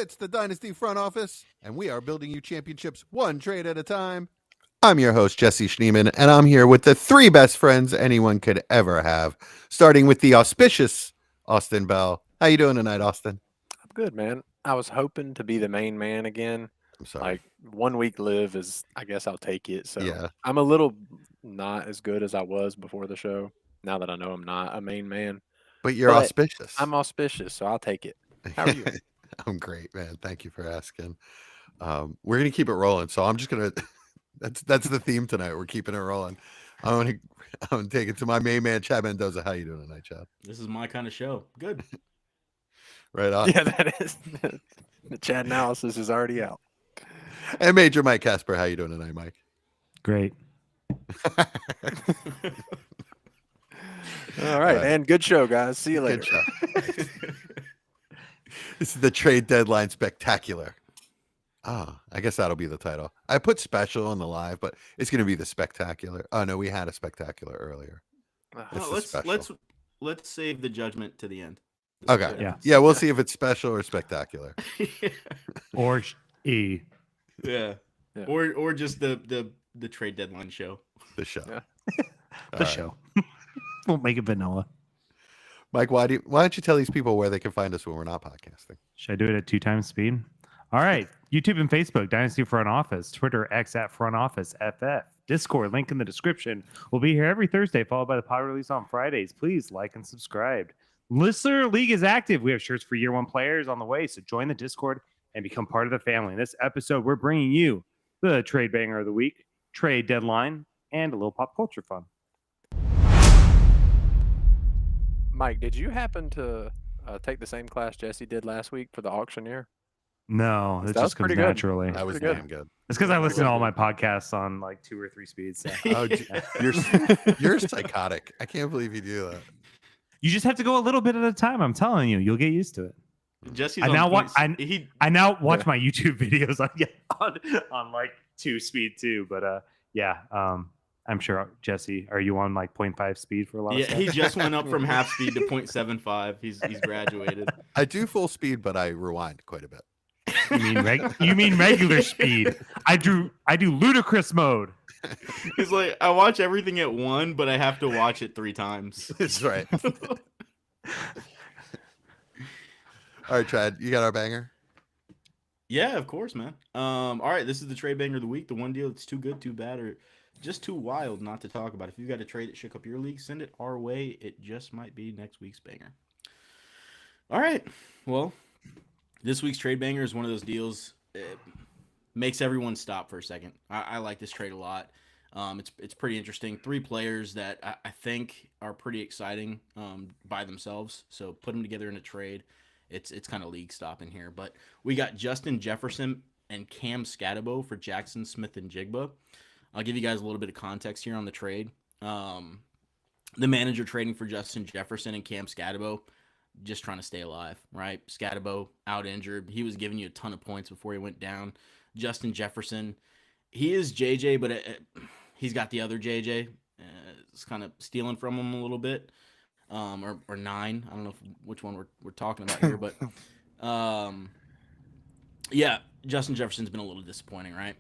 It's the Dynasty front office, and we are building you championships one trade at a time. I'm your host, Jesse Schneeman, and I'm here with the three best friends anyone could ever have, starting with the auspicious Austin Bell. How you doing tonight, Austin? I'm good, man. I was hoping to be the main man again. I'm sorry. Like 1 week live is, I guess I'll take it. So Yeah. I'm a little not as good as I was before the show. Now that I know I'm not a main man, But you're but auspicious. I'm auspicious, so I'll take it. How are you? I'm great, man. Thank you for asking. We're gonna keep it rolling, so I'm just gonna. That's the theme tonight. We're keeping it rolling. I'm gonna take it to my main man, Chad Mendoza. How you doing tonight, Chad? This is my kind of show. Good. Right on. Yeah, that is the chat analysis is already out. And Major Mike Casper, how you doing tonight, Mike? Great. All right, and good show, guys. See you later. Good show. This is the trade deadline spectacular. I guess that'll be the title. I put special on the live, but it's going to be the spectacular. Oh no, we had a spectacular earlier. Let's save the judgment to the end. Okay. Yeah, we'll see if it's special or spectacular. Or E. Yeah. Or just the trade deadline show. The show. Yeah. Show. We'll make it vanilla. Mike, why don't you tell these people where they can find us when we're not podcasting? Should I do it at 2 times speed? All right. YouTube and Facebook, Dynasty Front Office. Twitter, X at Front Office FF. Discord, link in the description. We'll be here every Thursday, followed by the pod release on Fridays. Please like and subscribe. Listener League is active. We have shirts for year one players on the way, so join the Discord and become part of the family. In this episode, we're bringing you the trade banger of the week, trade deadline, and a little pop culture fun. Mike, did you happen to take the same class Jesse did last week for the auctioneer? No, it That just was comes pretty good. naturally. That was Pretty damn good. It's because I listen to all my podcasts on like 2 or 3 speeds. So. Oh, you're psychotic. I can't believe you do that. You just have to go a little bit at a time. I'm telling you, you'll get used to it. Jesse's I on now points. I now watch my YouTube videos on like 2 speed too. But I'm sure Jesse, are you on like 0.5 speed for a lot of Yeah, stuff? he just went up from half speed to 0.75. He's graduated. I do full speed, but I rewind quite a bit. You mean regular speed? I do ludicrous mode. He's like, I watch everything at 1, but I have to watch it 3 times. That's right. All right, Chad, you got our banger? Yeah, of course, man. All right, this is the trade banger of the week. The one deal that's too good, too bad, or just too wild not to talk about. If you've got a trade that shook up your league, send it our way. It just might be next week's banger. All right. Well, this week's trade banger is one of those deals. It makes everyone stop for a second. I like this trade a lot. It's pretty interesting. 3 players that I think are pretty exciting by themselves. So put them together in a trade. It's kind of league stopping here. But we got Justin Jefferson and Cam Scatabo for Jackson Smith-Njigba. I'll give you guys a little bit of context here on the trade. The manager trading for Justin Jefferson and Cam Scatabo, just trying to stay alive, right? Scatabo out injured. He was giving you a ton of points before he went down. Justin Jefferson, he is JJ, but he's got the other JJ. It's kind of stealing from him a little bit, or 9. I don't know which one we're talking about here, but yeah, Justin Jefferson's been a little disappointing, right?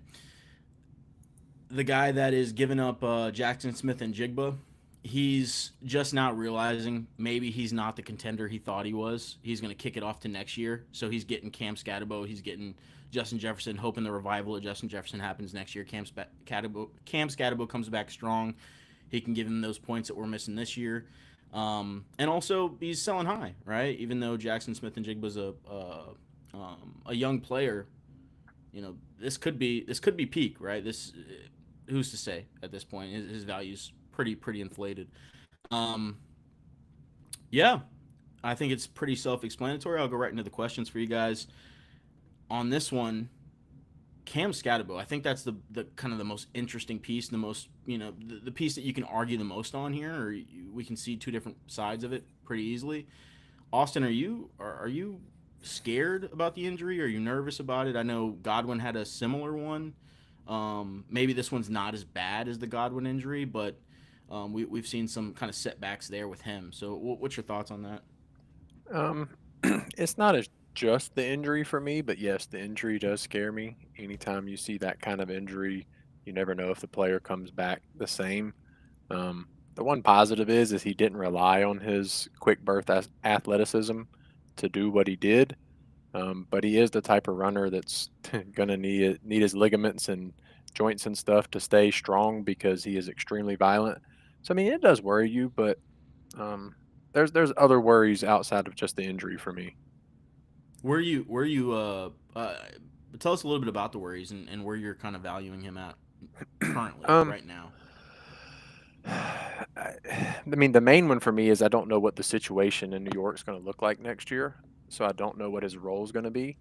The guy that is giving up Jackson Smith-Njigba, he's just not realizing maybe he's not the contender he thought he was. He's going to kick it off to next year. So he's getting Cam Scatabo. He's getting Justin Jefferson, hoping the revival of Justin Jefferson happens next year. Cam Scatabo comes back strong. He can give him those points that we're missing this year. And also, he's selling high, right? Even though Jackson Smith-Njigba's a young player, you know, this could be peak, right? This, who's to say at this point? His value's pretty inflated. Yeah, I think it's pretty self-explanatory. I'll go right into the questions for you guys. On this one, Cam Scatabo, I think that's the kind of the most interesting piece, the most, you know, the piece that you can argue the most on here, or we can see 2 different sides of it pretty easily. Austin, are you scared about the injury? Are you nervous about it? I know Godwin had a similar one. Maybe this one's not as bad as the Godwin injury, but we've seen some kind of setbacks there with him. So what's your thoughts on that? It's not as just the injury for me, but yes, the injury does scare me. Anytime you see that kind of injury, you never know if the player comes back the same. Um, the one positive is he didn't rely on his quick burst athleticism to do what he did. But he is the type of runner that's gonna need his ligaments and joints and stuff to stay strong because he is extremely violent. So I mean, it does worry you, but um, there's other worries outside of just the injury for me. Where you tell us a little bit about the worries and where you're kind of valuing him at currently Um, right now. I mean, the main one for me is I don't know what the situation in New York is going to look like next year, so I don't know what his role is going to be.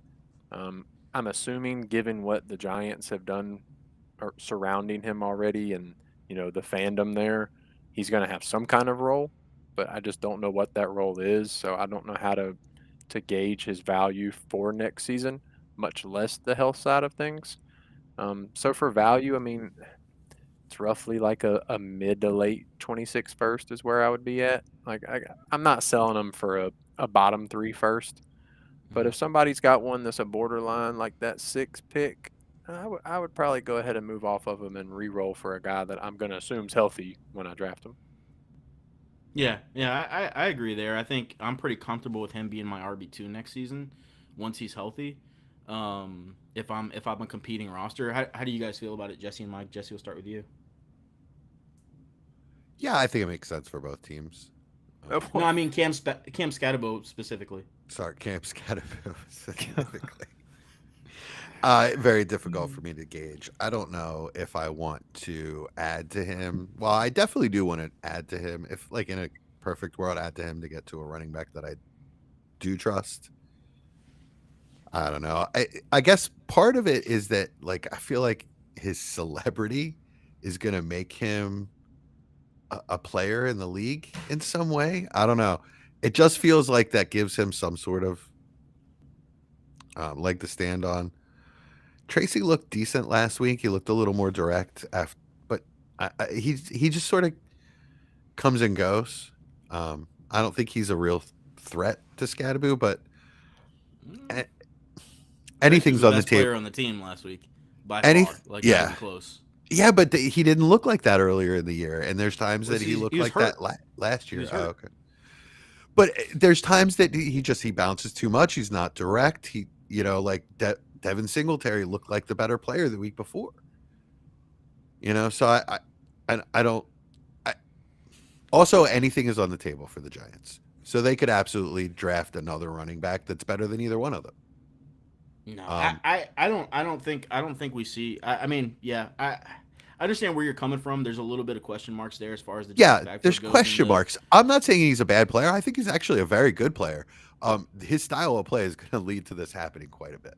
I'm assuming, given what the Giants have done surrounding him already, and the fandom there, he's going to have some kind of role, but I just don't know what that role is. So I don't know how to gauge his value for next season, much less the health side of things. So for value, I mean, it's roughly like a mid to late 26 first is where I would be at. Like I'm not selling them for a bottom three first, but Mhm. if somebody's got one that's a borderline like that six pick, I would probably go ahead and move off of him and re-roll for a guy that I'm going to assume's healthy when I draft him. Yeah, I agree there. I think I'm pretty comfortable with him being my RB2 next season once he's healthy. If I'm a competing roster, how do you guys feel about it, Jesse and Mike? Jesse, we'll start with you. Yeah, I think it makes sense for both teams. No, I mean Cam Scatterbo specifically. Sorry, Camp Scatterville specifically. Very difficult for me to gauge. I don't know if I want to add to him. Well, I definitely do want to add to him. If, like, in a perfect world, add to him to get to a running back that I do trust. I don't know. I guess part of it is that, like, I feel like his celebrity is going to make him a player in the league in some way. I don't know. It just feels like that gives him some sort of leg to stand on. Tracy looked decent last week. He looked a little more direct, but he just sort of comes and goes. I don't think he's a real threat to Scadaboo, but Mm. Tracy was anything's the on the best player table. on the team last week by Any, far, like not yeah, even close. yeah, but he didn't look like that earlier in the year, and there's times that he He looked was like hurt. that last He year. was Oh, hurt. okay. But there's times that he bounces too much. He's not direct. Like Devin Singletary looked like the better player the week before. So I don't. Also, anything is on the table for the Giants, so they could absolutely draft another running back that's better than either one of them. No, Um, I don't think we see. I mean, yeah, I understand where you're coming from. There's a little bit of question marks there as far as the Giants yeah, there's backfield goes. question marks. I'm not saying he's a bad player. I think he's actually a very good player. His style of play is going to lead to this happening quite a bit.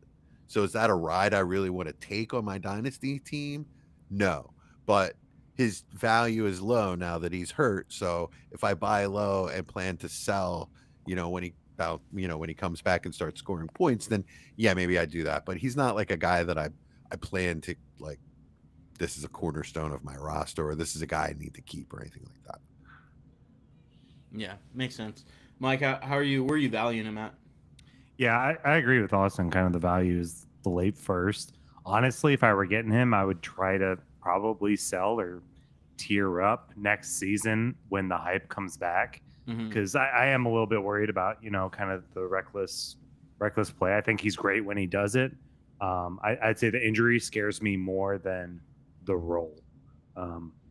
So is that a ride I really want to take on my dynasty team? No, but his value is low now that he's hurt. So if I buy low and plan to sell, when he comes back and starts scoring points, then yeah, maybe I do that. But he's not like a guy that I plan to, like, this is a cornerstone of my roster, or this is a guy I need to keep, or anything like that. Yeah, makes sense. Mike, how are you? Where are you valuing him at? Yeah, I agree with Austin. Kind of the value is the late first. Honestly, if I were getting him, I would try to probably sell or tier up next season when the hype comes back. Mm-hmm. Because I am a little bit worried about, kind of the reckless play. I think he's great when he does it. I'd say the injury scares me more than the role.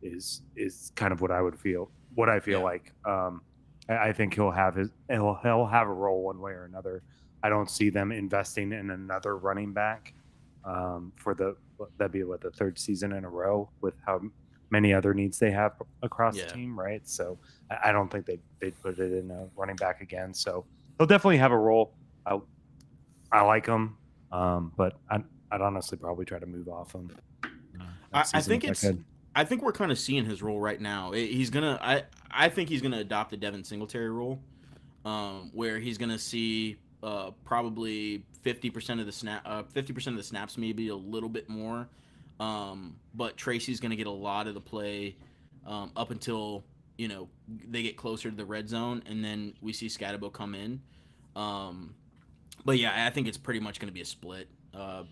Is kind of what I would feel. What I feel Yeah. like. I think he'll have he'll have a role one way or another. I don't see them investing in another running back that'd be the third season in a row with how many other needs they have across Yeah. the team, right? So I don't think they'd put it in a running back again. So he'll definitely have a role. I like him, but I'd honestly probably try to move off him. I think we're kind of seeing his role right now. I think he's gonna adopt the Devin Singletary role, where he's gonna see probably 50% of the 50% of the snaps, maybe a little bit more. But Tracy's gonna get a lot of the play up until they get closer to the red zone, and then we see Scatterbo come in. But yeah, I think it's pretty much going to be a split.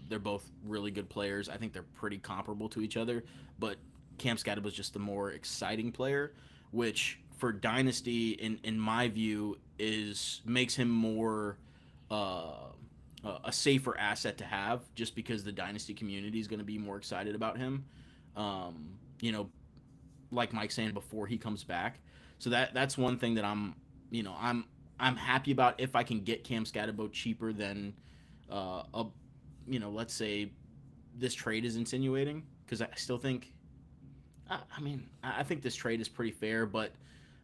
They're both really good players. I think they're pretty comparable to each other, but Cam Scadab was just the more exciting player, which for Dynasty, in my view, is makes him more uh, a safer asset to have, just because the Dynasty community is going to be more excited about him. You know, like Mike saying, before he comes back. So that's one thing that I'm happy about if I can get Cam Scadabo cheaper than a let's say this trade is insinuating, because I still think I think this trade is pretty fair, but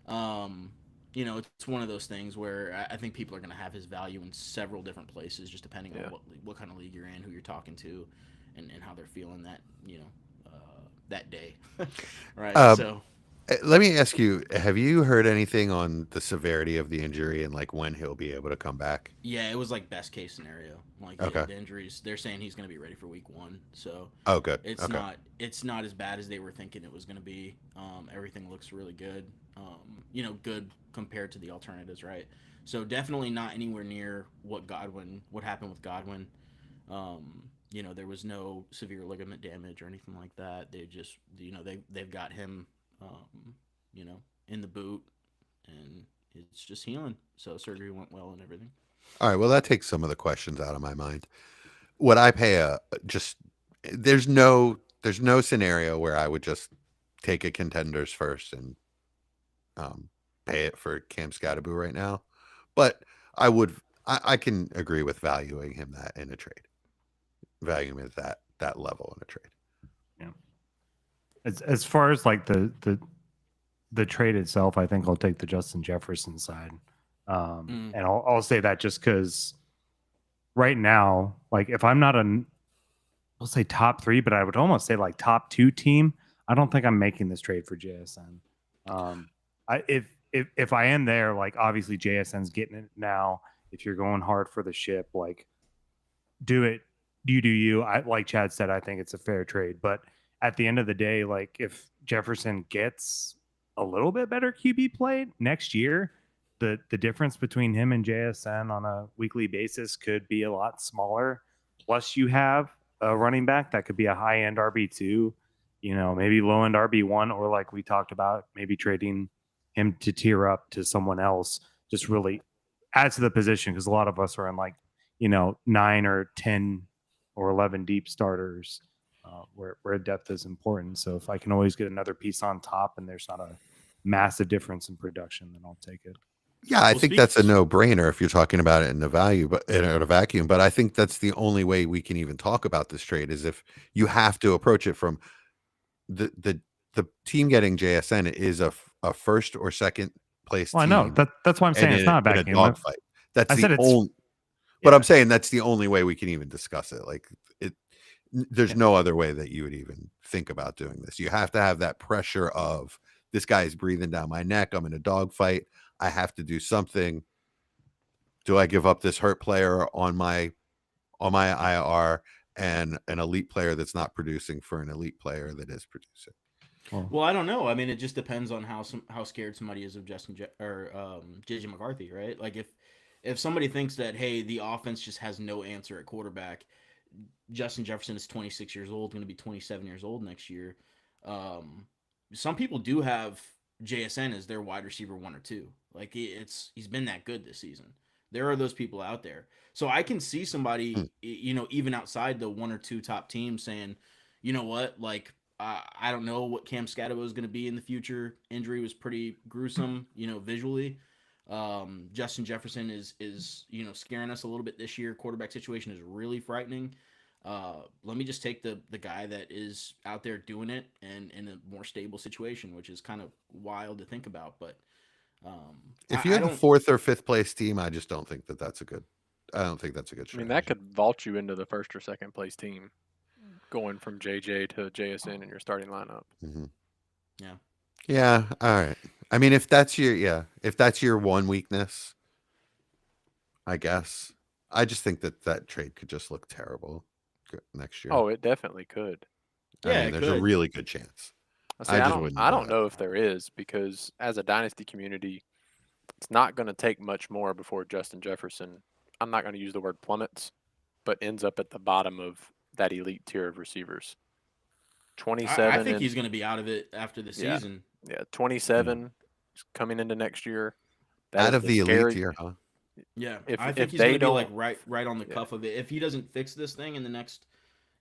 it's one of those things where I think people are going to have his value in several different places, just depending on what kind of league you're in, who you're talking to, and how they're feeling that day. Right. So let me ask you: have you heard anything on the severity of the injury and like when he'll be able to come back? yeah, it was like best case scenario. Like Okay. the injuries, they're saying he's going to be ready for week 1. So Oh, good. it's Okay. not as bad as they were thinking it was going to be. Everything looks really good. Good compared to the alternatives, right? So definitely not anywhere near what happened with Godwin. There was no severe ligament damage or anything like that. They just, they've got him, in the boot, and it's just healing. So surgery went well and everything. All right. Well, that takes some of the questions out of my mind. Would I pay just? There's no scenario where I would just take a contenders first and pay it for Cam Scadaboo right now, but I would. I can agree with valuing him that in a trade, valuing him at that level in a trade. Yeah. As far as like the trade itself, I think I'll take the Justin Jefferson side, and I'll say that just because right now, like if I'm not I'll say top 3, but I would almost say like top 2 team. I don't think I'm making this trade for JSN. If I am there, like obviously JSN's getting it now. If you're going hard for the ship, like do it. You do you. Like Chad said, I think it's a fair trade. But at the end of the day, like if Jefferson gets a little bit better QB play next year, the difference between him and JSN on a weekly basis could be a lot smaller. Plus, you have a running back that could be a high end RB2, maybe low end RB1, or like we talked about, maybe trading him to tier up to someone else, just really adds to the position, because a lot of us are in like 9 or 10 or 11 deep starters, where depth is important. So if I can always get another piece on top and there's not a massive difference in production, then I'll take it. Yeah, I think that's a no-brainer if you're talking about it in the value, but in a vacuum. But I think that's the only way we can even talk about this trade, is if you have to approach it from the team getting JSN is a first or second place Well, team. I know that's why I'm saying it's not a in vacuum. a dogfight. That's I said the it's- only. But I'm saying that's the only way we can even discuss it. Like there's no other way that you would even think about doing this. You have to have that pressure of, this guy is breathing down my neck. I'm in a dogfight. I have to do something. Do I give up this hurt player on my IR and an elite player that's not producing for an elite player that is producing? Well, I don't know. I mean, it just depends on how scared somebody is of JJ McCarthy, right? Like if somebody thinks that, hey, the offense just has no answer at quarterback, Justin Jefferson is 26 years old, going to be 27 years old next year. Some people do have JSN as their wide receiver 1 or 2. Like he's been that good this season. There are those people out there. So I can see somebody, even outside the 1 or 2 top teams saying, you know what, like, I don't know what Cam Scadabo is going to be in the future. Injury was pretty gruesome, visually. Justin Jefferson is scaring us a little bit this year. Quarterback situation is really frightening. Let me just take the guy that is out there doing it and in a more stable situation, which is kind of wild to think about. But if you have the 4th or 5th place team, I just don't think that's a good. I don't think that's a good strategy. I mean, that could vault you into the 1st or 2nd place team, going from JJ to JSN in your starting lineup. Mm-hmm. Yeah. Yeah. All right. I mean, if that's your one weakness, I guess. I just think that trade could just look terrible next year. Oh, it definitely could. Yeah, there's a really good chance. I don't know if there is, because as a dynasty community, it's not going to take much more before Justin Jefferson I'm not going to use the word plummets, but ends up at the bottom of that elite tier of receivers. I 27 think and he's going to be out of it after the yeah, season. yeah, 27 coming into next year. That Out is of the the elite scary. tier, huh? Yeah, If I think if he's going they to be like don't, right on the yeah, cuff of it. If he doesn't fix this thing in the next,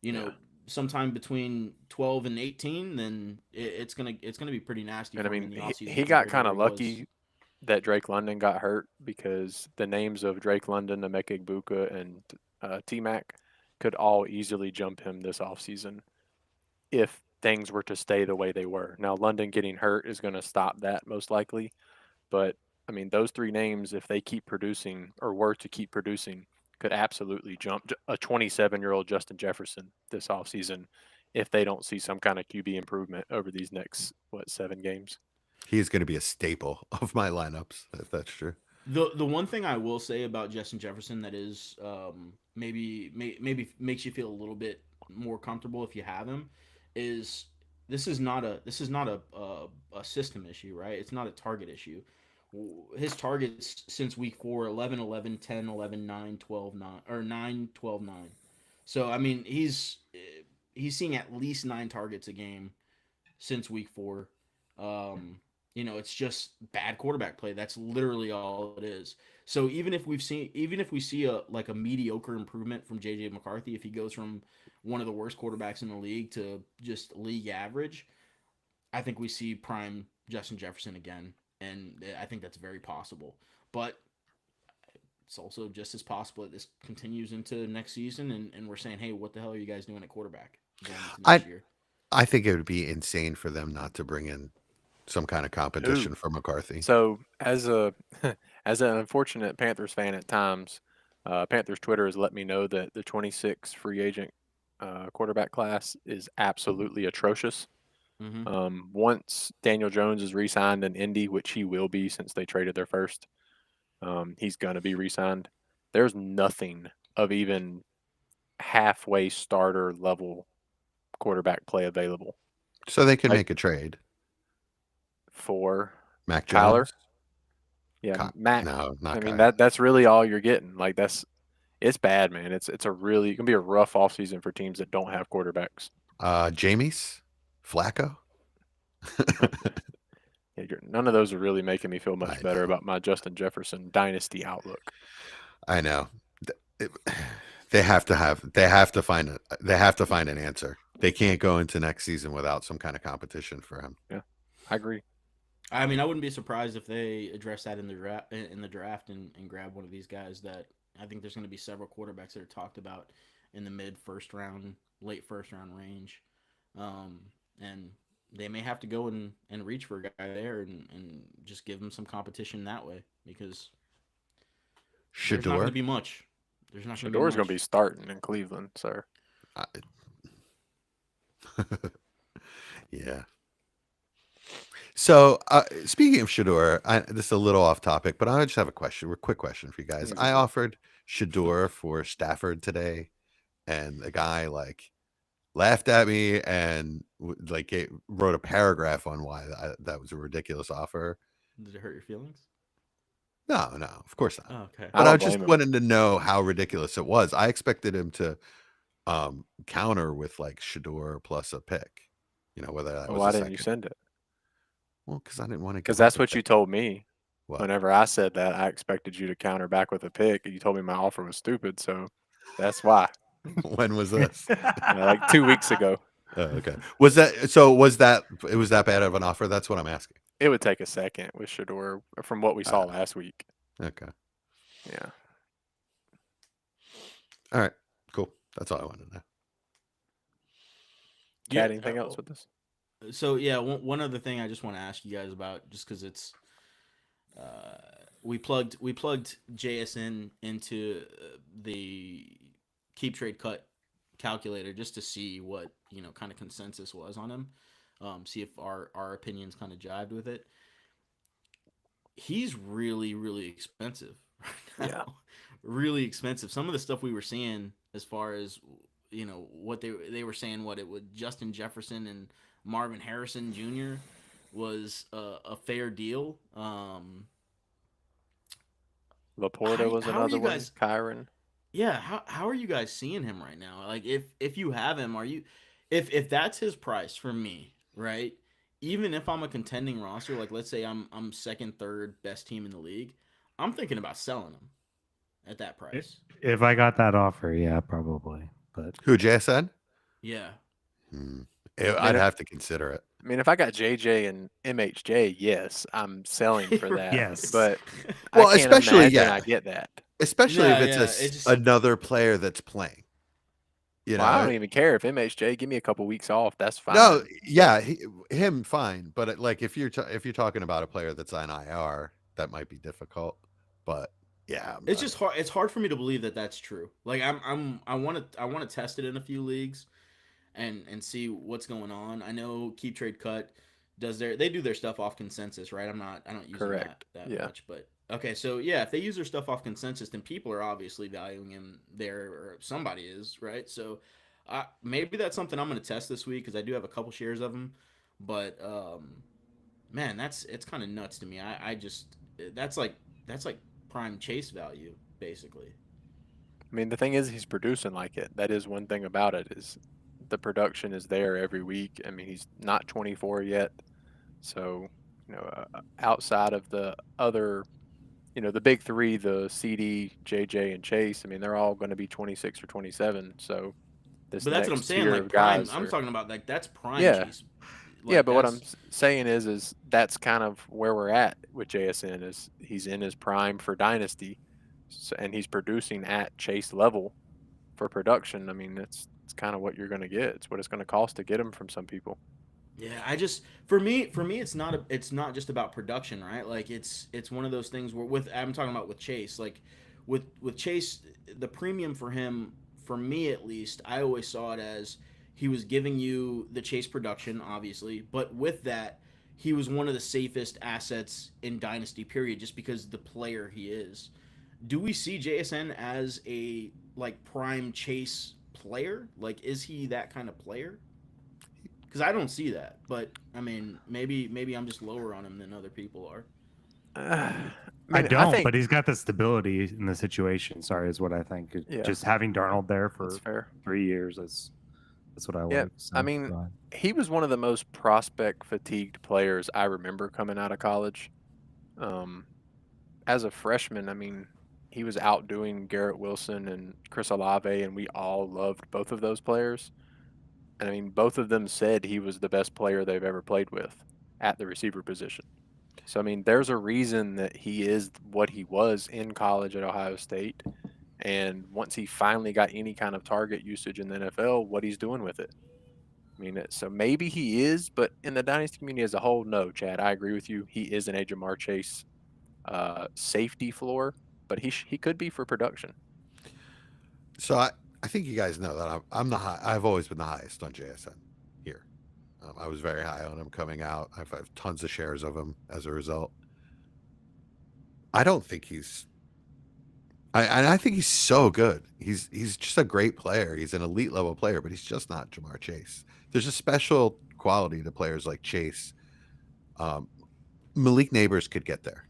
yeah. sometime between 12 and 18, then it's gonna be pretty nasty And I for him in mean, the offseason he got compared to kind where of he was. lucky that Drake London got hurt because the names of Drake London, Emeka Egbuka, and T Mac could all easily jump him this offseason if things were to stay the way they were. Now, London getting hurt is going to stop that most likely, but I mean, those three names, if they keep producing or were to keep producing, could absolutely jump a 27-year-old Justin Jefferson this offseason if they don't see some kind of QB improvement over these next, 7 games. He's going to be a staple of my lineups, if that's true. The one thing I will say about Justin Jefferson that is maybe makes you feel a little bit more comfortable if you have him is this is not a system issue, right? It's not a target issue. His targets since week 4 11 11 10 11 9 12 9 or 9 12 9. So I mean he's seeing at least 9 targets a game since week 4. It's just bad quarterback play. That's literally all it is. So even if we see a mediocre improvement from JJ McCarthy, if he goes from one of the worst quarterbacks in the league to just league average, I think we see prime Justin Jefferson again, and I think that's very possible. But it's also just as possible that this continues into next season, and we're saying, hey, what the hell are you guys doing at quarterback going into next year? I think it would be insane for them not to bring in some kind of competition Who? for McCarthy. So as a as an unfortunate Panthers fan at times, Panthers Twitter has let me know that the 26 free agent quarterback class is absolutely atrocious. Mm-hmm. Once Daniel Jones is re-signed in Indy, which he will be since they traded their first, he's going to be re-signed. There's nothing of even halfway starter level quarterback play available. So they can Like make a trade. for Mac Kyler, Jones? yeah, Ky- Mac. No, not I mean Kyler. that's really all you're getting. Like it's bad, man. It's a really gonna be a rough offseason for teams that don't have quarterbacks. Jameis? Flacco? Yeah, none of those are really making me feel I much better know. about my Justin Jefferson dynasty outlook. I know. They have to find an answer. They can't go into next season without some kind of competition for him. Yeah, I agree. I mean, I wouldn't be surprised if they address that in the draft and grab one of these guys. That I think there's going to be several quarterbacks that are talked about in the mid first round, late first round range, and they may have to go and reach for a guy there and just give him some competition that way because there's not going to Shador? be much. There's not going to be Shador's much. gonna be starting in Cleveland, sir. I- yeah. So speaking of Shador, this is a little off topic, but I just have a quick question for you guys. Easy. I offered Shador for Stafford today, and the guy laughed at me and wrote a paragraph on why that was a ridiculous offer. Did it hurt your feelings? No, of course not. Oh, okay. But I don't just blame him. wanted to know how ridiculous it was. I expected him to counter with like Shador plus a pick. Whether that Well, was why a didn't you second. send it? Well, because I didn't want to. Because that's what you told me. What? Whenever I said that, I expected you to counter back with a pick, and you told me my offer was stupid. So that's why. When was this? Like 2 weeks ago. Oh, okay. Was that it was that bad of an offer? That's what I'm asking. It would take a second with Shador from what we saw last week. Okay. Yeah. All right. Cool. That's all I wanted to know. Cat, anything else with this? So yeah, one other thing I just want to ask you guys about, just because it's we plugged JSN into the keep trade cut calculator just to see what kind of consensus was on him, see if our opinions kind of jived with it. He's really, really expensive right now. Yeah. Really expensive. Some of the stuff we were seeing as far as what they were saying, what it would Justin Jefferson and Marvin Harrison Jr. was a fair deal. Laporta was how are another you one. guys? Kyron. Yeah, how are you guys seeing him right now? Like if you have him, are you if that's his price for me, right? Even if I'm a contending roster, like let's say I'm second, third best team in the league, I'm thinking about selling him at that price. If I got that offer, yeah, probably. But Who, JSN? Yeah. I'd have to consider it. I mean, if I got JJ and MHJ, yes, I'm selling for that. Yes. But Well, I can't especially, imagine yeah. I get that. Especially No, if it's yeah, it just- another player that's playing. You know, Well, I don't even care if MHJ give me a couple weeks off. That's fine. no, yeah, him fine, but like if you're talking about a player that's on IR, that might be difficult. But yeah, It's just hard. It's hard for me to believe that that's true. Like I want to test it in a few leagues, and see what's going on. I know Keep Trade Cut they do their stuff off consensus, right? I don't use Correct. that Yeah. much, but okay. So yeah, if they use their stuff off consensus, then people are obviously valuing him there, or somebody is, right? So maybe that's something I'm going to test this week because I do have a couple shares of him, but man, it's kind of nuts to me. I just that's like prime chase value basically. I mean, the thing is, he's producing like it. That is one thing about it, is the production is there every week. I mean, he's not 24 yet. So, outside of the other, the big three, the CD, JJ, and Chase, I mean, they're all going to be 26 or 27. So, But that's what I'm next saying. tier Like of prime, guys I'm are- talking about like that's prime Yeah. chase. yeah, but what I'm that's- saying is that's kind of where we're at with JSN, is he's in his prime for Dynasty, and he's producing at Chase level for production. I mean, it's kind of what you're going to get. It's what it's going to cost to get him from some people. Yeah, I just for me it's not just about production, right? Like it's one of those things where I'm talking about with Chase, like with Chase, the premium for him, for me at least, I always saw it as he was giving you the Chase production, obviously, but with that, he was one of the safest assets in Dynasty, period, just because the player he is. Do we see JSN as a like prime Chase player? Like, is he that kind of player? Because I don't see that, but I mean, maybe I'm just lower on him than other people are. I don't, but he's got the stability in the situation. Sorry, is what I think. Yeah. Just having Darnold there for That's fair. 3 years, that's what I Yeah, like. So, I mean, go ahead. he was one of the most prospect fatigued players I remember coming out of college. As a freshman, I mean, he was outdoing Garrett Wilson and Chris Olave, and we all loved both of those players. And I mean, both of them said he was the best player they've ever played with at the receiver position. So, I mean, there's a reason that he is what he was in college at Ohio State. And once he finally got any kind of target usage in the NFL, what he's doing with it. I mean, so maybe he is, but in the Dynasty community as a whole, no, Chad, I agree with you. He is an Jamar Chase safety floor, but he could be for production. So I think you guys know that I've always been the highest on JSN here. I was very high on him coming out. I've tons of shares of him as a result. I don't think I think he's so good. He's just a great player. He's an elite level player, but he's just not Jamar Chase. There's a special quality to players like Chase. Malik Neighbors could get there,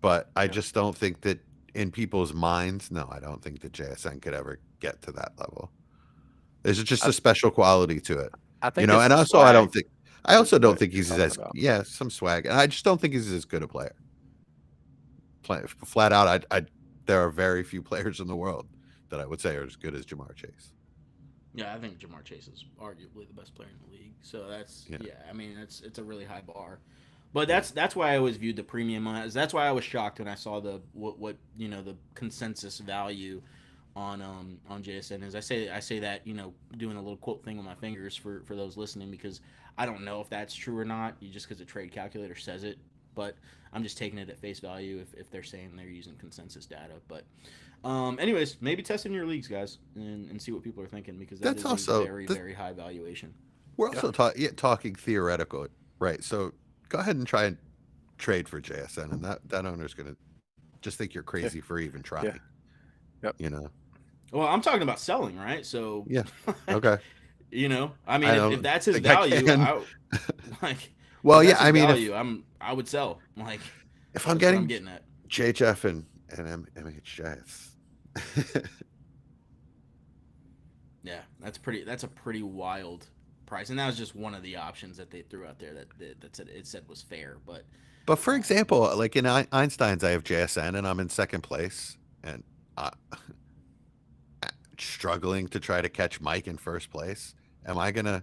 but I just don't think that in people's minds. No, I don't think that JSN could ever get to that level. There's just a special quality to it, I think, and also I also don't think he's as some swag, and I just don't think he's as good a player. Flat out, there are very few players in the world that I would say are as good as Jamar Chase. Yeah, I think Jamar Chase is arguably the best player in the league. So that's I mean, it's a really high bar. But that's why I always viewed the premium as. That's why I was shocked when I saw the the consensus value on JSN is. I say that doing a little quote thing with my fingers for those listening, because I don't know if that's true or not. Just because the trade calculator says it, but I'm just taking it at face value if they're saying they're using consensus data. But anyways, maybe test in your leagues, guys, and see what people are thinking, because that's also a very very high valuation. We're also talking theoretical, right? So go ahead and try and trade for JSN, and that owner's going to just think you're crazy for even trying. Yeah. Yep. Well, I'm talking about selling, right? So yeah, okay. I mean, if that's his value, well, yeah, I mean, I would sell. Like, if I'm getting at. JHF and MHJs. Yeah, that's a pretty wild price, and that was just one of the options that they threw out there that said was fair. But for example, like in Einstein's, I have JSN and I'm in second place, and struggling to try to catch Mike in first place. Am I gonna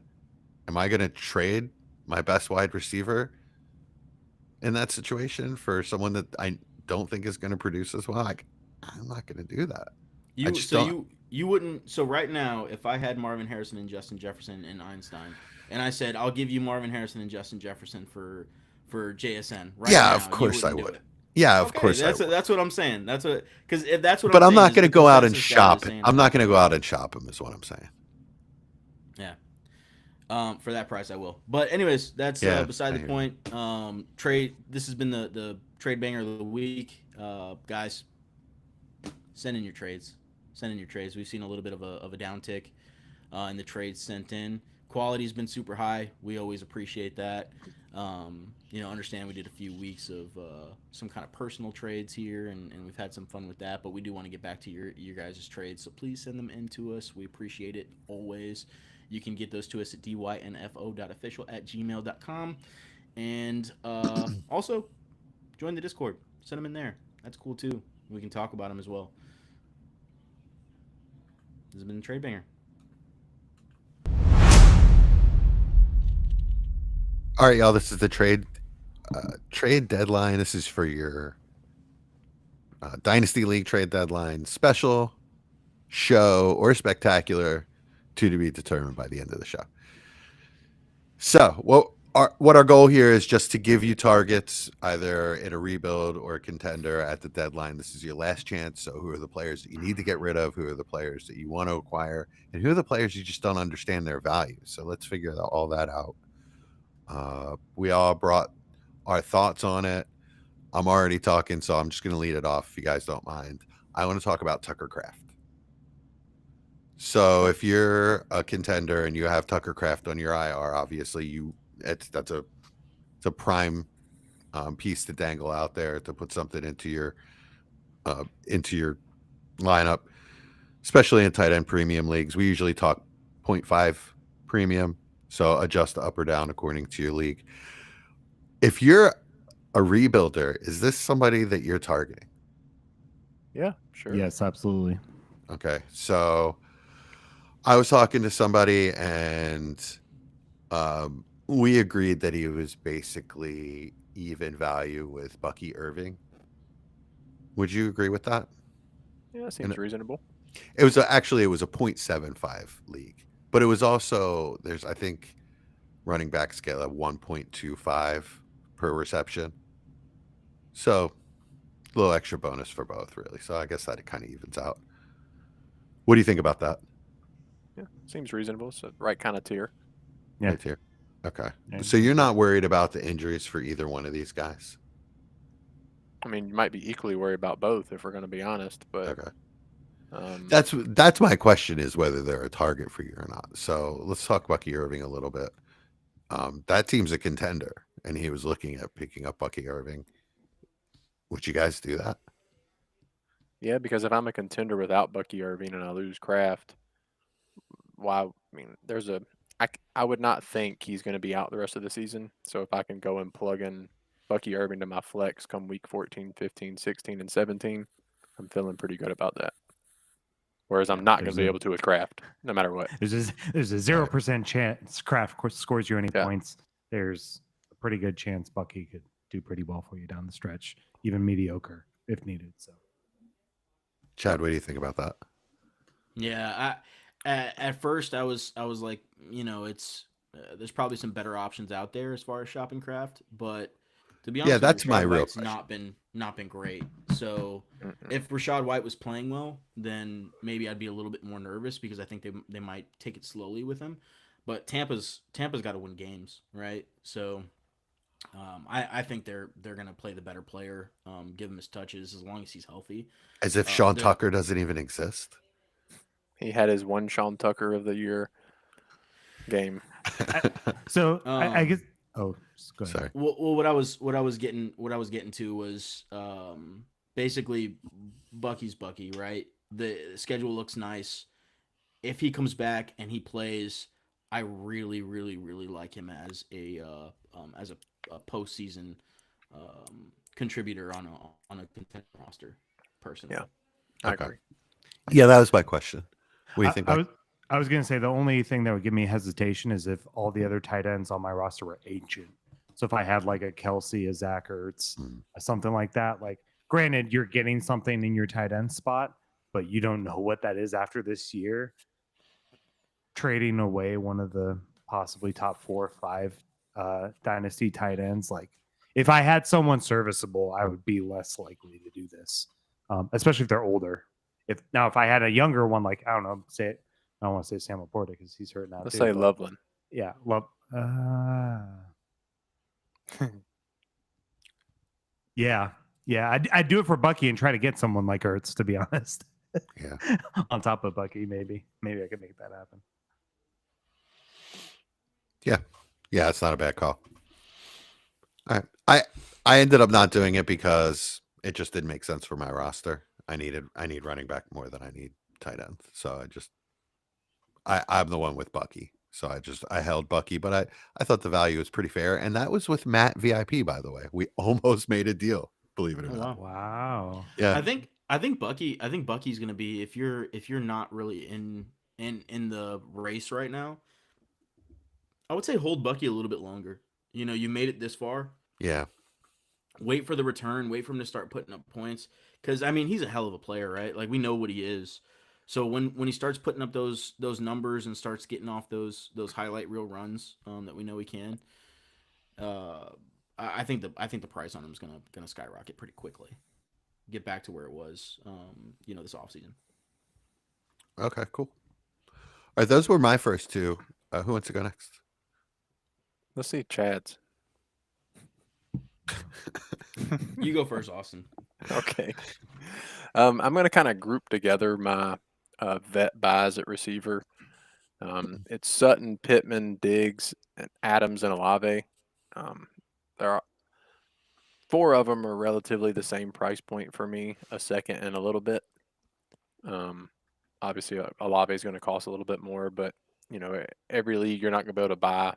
trade my best wide receiver in that situation for someone that I don't think is going to produce as well? I'm not going to do that. You wouldn't. So right now, if I had Marvin Harrison and Justin Jefferson and Einstein, and I said I'll give you Marvin Harrison and Justin Jefferson for JSN, right? Yeah, now, of course I do would. it. Yeah, of Okay, course I would. That's what I'm saying. That's what, because if that's what. But I'm saying not is going to the go out and consensus guy is shop. saying I'm not going to do go it. out and shop him. Is what I'm saying. Yeah. For that price, I will. But anyways, that's beside the point. Trade. This has been the trade banger of the week, guys. Send in your trades. We've seen a little bit of a downtick in the trades sent in. Quality's been super high. We always appreciate that. Understand we did a few weeks of some kind of personal trades here, and we've had some fun with that. But we do want to get back to your guys' trades, so please send them in to us. We appreciate it always. You can get those to us at dynfo.official@gmail.com. And also, join the Discord. Send them in there. That's cool, too. We can talk about them as well. This has been the Trade Banger. All right, y'all. This is the trade deadline. This is for your Dynasty League trade deadline special, show, or spectacular, to be determined by the end of the show. So, what our goal here is just to give you targets, either in a rebuild or a contender at the deadline. This is your last chance. So, who are the players that you need to get rid of? Who are the players that you want to acquire? And who are the players you just don't understand their value? So, let's figure all that out. We all brought our thoughts on it. I'm already talking, so I'm just going to lead it off if you guys don't mind. I want to talk about Tucker Kraft. So if you're a contender and you have Tucker Kraft on your IR, obviously it's a prime piece to dangle out there to put something into your lineup, especially in tight end premium leagues. We usually talk 0.5 premium, so adjust up or down according to your league. If you're a rebuilder, is this somebody that you're targeting? Yeah, sure. Yes, absolutely. Okay, so I was talking to somebody and we agreed that he was basically even value with Bucky Irving. Would you agree with that? Yeah, seems reasonable. It was actually a 0.75 league, but it was also, there's, I think, running back scale at 1.25 per reception. So a little extra bonus for both, really. So I guess that kind of evens out. What do you think about that? Yeah, seems reasonable. So right kind of tier. Yeah. Right tier. Okay. Yeah. So you're not worried about the injuries for either one of these guys? I mean, you might be equally worried about both if we're going to be honest. But okay. That's my question, is whether they're a target for you or not. So let's talk Bucky Irving a little bit. That team's a contender, and he was looking at picking up Bucky Irving. Would you guys do that? Yeah, because if I'm a contender without Bucky Irving and I lose Kraft, why? I mean, I would not think he's going to be out the rest of the season. So if I can go and plug in Bucky Irving to my flex come week 14, 15, 16, and 17, I'm feeling pretty good about that. Whereas I'm not going to be able to with Kraft, no matter what. There's a 0% chance Kraft scores you any points. There's a pretty good chance Bucky could do pretty well for you down the stretch, even mediocre if needed. So, Chad, what do you think about that? Yeah, at first I was like, it's there's probably some better options out there as far as shopping Kraft, but to be honest, yeah, that's my real White's not been great. So if Rachaad White was playing well, then maybe I'd be a little bit more nervous because I think they might take it slowly with him. But Tampa's got to win games, right? So I think they're gonna play the better player, give him his touches as long as he's healthy. As if Sean Tucker doesn't even exist. He had his one Sean Tucker of the year game. I guess. Oh, go ahead. Sorry. Well, what I was getting to was basically Bucky's Bucky, right? The schedule looks nice. If he comes back and he plays, I really, really, really like him as a postseason contributor on a contender roster. Personally, Yeah. I Okay. agree. Yeah, that was my question. What do you think? I Mike? was going to say the only thing that would give me hesitation is if all the other tight ends on my roster were ancient. So if I had like a Kelsey, a Zach Ertz, something like that, like granted, you're getting something in your tight end spot, but you don't know what that is after this year. Trading away one of the possibly top 4 or 5 dynasty tight ends, like if I had someone serviceable, I would be less likely to do this, especially if they're older. If I had a younger one, like I don't know, I don't want to say Sam Laporta because he's hurt now. Let's too, say but Loveland. yeah, love. Yeah, I'd do it for Bucky and try to get someone like Ertz, to be honest. Yeah. On top of Bucky, maybe I could make that happen. Yeah, it's not a bad call. All right. I ended up not doing it because it just didn't make sense for my roster. I need running back more than I need tight end. So I'm the one with Bucky. So I held Bucky, but I thought the value was pretty fair. And that was with Matt VIP, by the way. We almost made a deal, believe it or Oh, not. Wow. Yeah. I think Bucky's gonna be if you're not really in the race right now. I would say hold Bucky a little bit longer. You know, you made it this far. Yeah. Wait for the return. Wait for him to start putting up points. Because I mean, he's a hell of a player, right? Like we know what he is. So when he starts putting up those numbers and starts getting off those highlight reel runs that we know he can, I think the price on him is gonna skyrocket pretty quickly. Get back to where it was, this offseason. Okay, cool. All right, those were my first two. Who wants to go next? Let's see Chad's. You go first, Austin. Okay. I'm going to kind of group together my vet buys at receiver. It's Sutton, Pittman, Diggs, and Adams and Olave. There are 4 of them are relatively the same price point for me, a second and a little bit. Obviously, Olave is going to cost a little bit more, but every league you're not going to be able to buy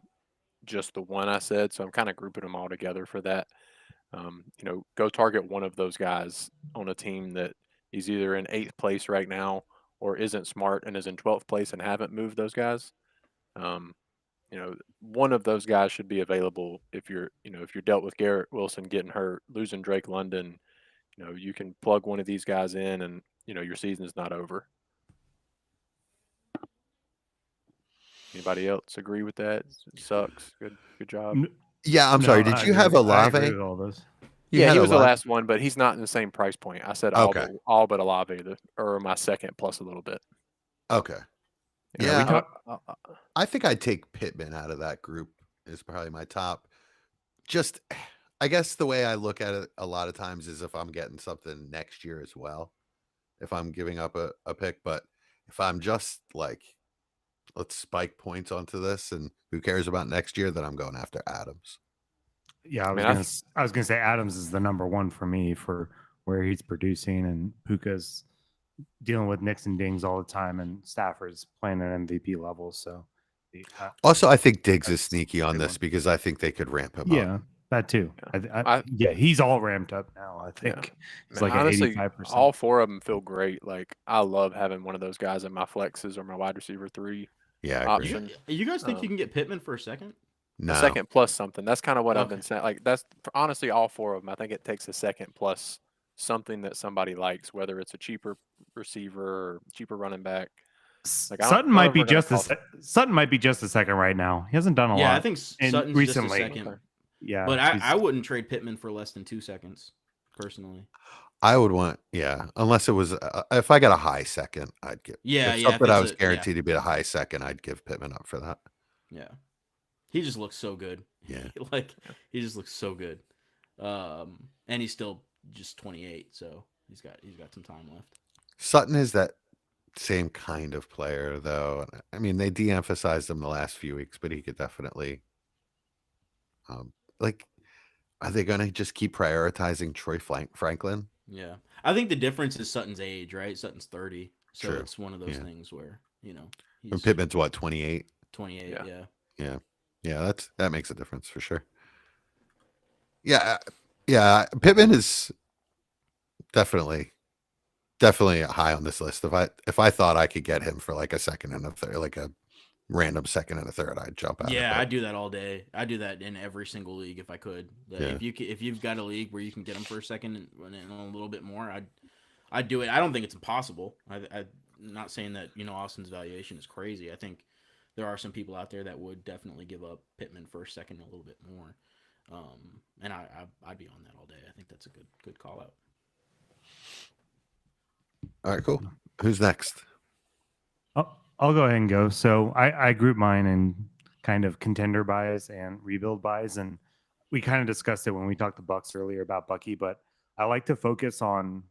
just the one I said, so I'm kind of grouping them all together for that. Go target one of those guys on a team that is either in 8th place right now or isn't smart and is in 12th place and haven't moved those guys. One of those guys should be available if you're dealt with Garrett Wilson getting hurt, losing Drake London. You can plug one of these guys in and, your season's not over. Anybody else agree with that? It sucks. Good job. Yeah, I'm sorry. Did you have I agree Olave? with all those. Yeah, he was the Olave? last one, but he's not in the same price point. I said Okay. all but Olave, or my second plus a little bit. Okay. Yeah, I think I'd take Pittman out of that group is probably my top. Just, I guess the way I look at it a lot of times is if I'm getting something next year as well, if I'm giving up a pick. But if I'm just like, let's spike points onto this and who cares about next year, then I'm going after Adams. Yeah, I was gonna say Adams is the number one for me for where he's producing, and Puka's dealing with nicks and dings all the time, and Stafford's playing at MVP level. So, also, I think Diggs is sneaky on good this one. because I think they could ramp him up. Yeah, that too. Yeah, he's all ramped up now. I think it's like honestly, 85%. all 4 of them feel great. Like I love having one of those guys in my flexes or my wide receiver 3 Yeah, I agree. option. You guys think you can get Pittman for a second? No. A second plus something. That's kind of what I've Okay. been saying. Like that's honestly all 4 of them. I think it takes a second plus something that somebody likes, whether it's a cheaper receiver or cheaper running back. Like Sutton might be just a second right now. He hasn't done a lot. Yeah, I think Sutton's recently. just a second. Okay. Yeah, But I wouldn't trade Pittman for less than 2 seconds, personally. I would want, unless it was, if I got a high second, I'd give. Yeah, if yeah. something I was guaranteed to be a high second, I'd give Pittman up for that. Yeah. He just looks so good. Yeah. He just looks so good. And he's still just 28, so he's got some time left. Sutton is that same kind of player, though. I mean, they de-emphasized him the last few weeks, but he could definitely, are they going to just keep prioritizing Troy Franklin Yeah. I think the difference is Sutton's age, right? Sutton's 30. So True. it's one of those Yeah. things where, And he's Pittman's what, 28? 28. Yeah. Yeah. Yeah. Yeah, that makes a difference for sure. Yeah. Yeah. Pittman is definitely high on this list. If I thought I could get him for like a second and a third, like a random second and a third, I'd jump at it. Yeah, but- I do that all day. I do that in every single league if I could. Like, Yeah. if you've got a league where you can get him for a second and a little bit more, I'd do it. I don't think it's impossible. I'm not saying that Austin's valuation is crazy. I think there are some people out there that would definitely give up Pittman for a second a little bit more. And I'd be on that all day. I think that's a good call out. All right, cool. Who's next? I'll go ahead and go. So I group mine in kind of contender buys and rebuild buys, and we kind of discussed it when we talked to Bucks earlier about Bucky. But I like to focus on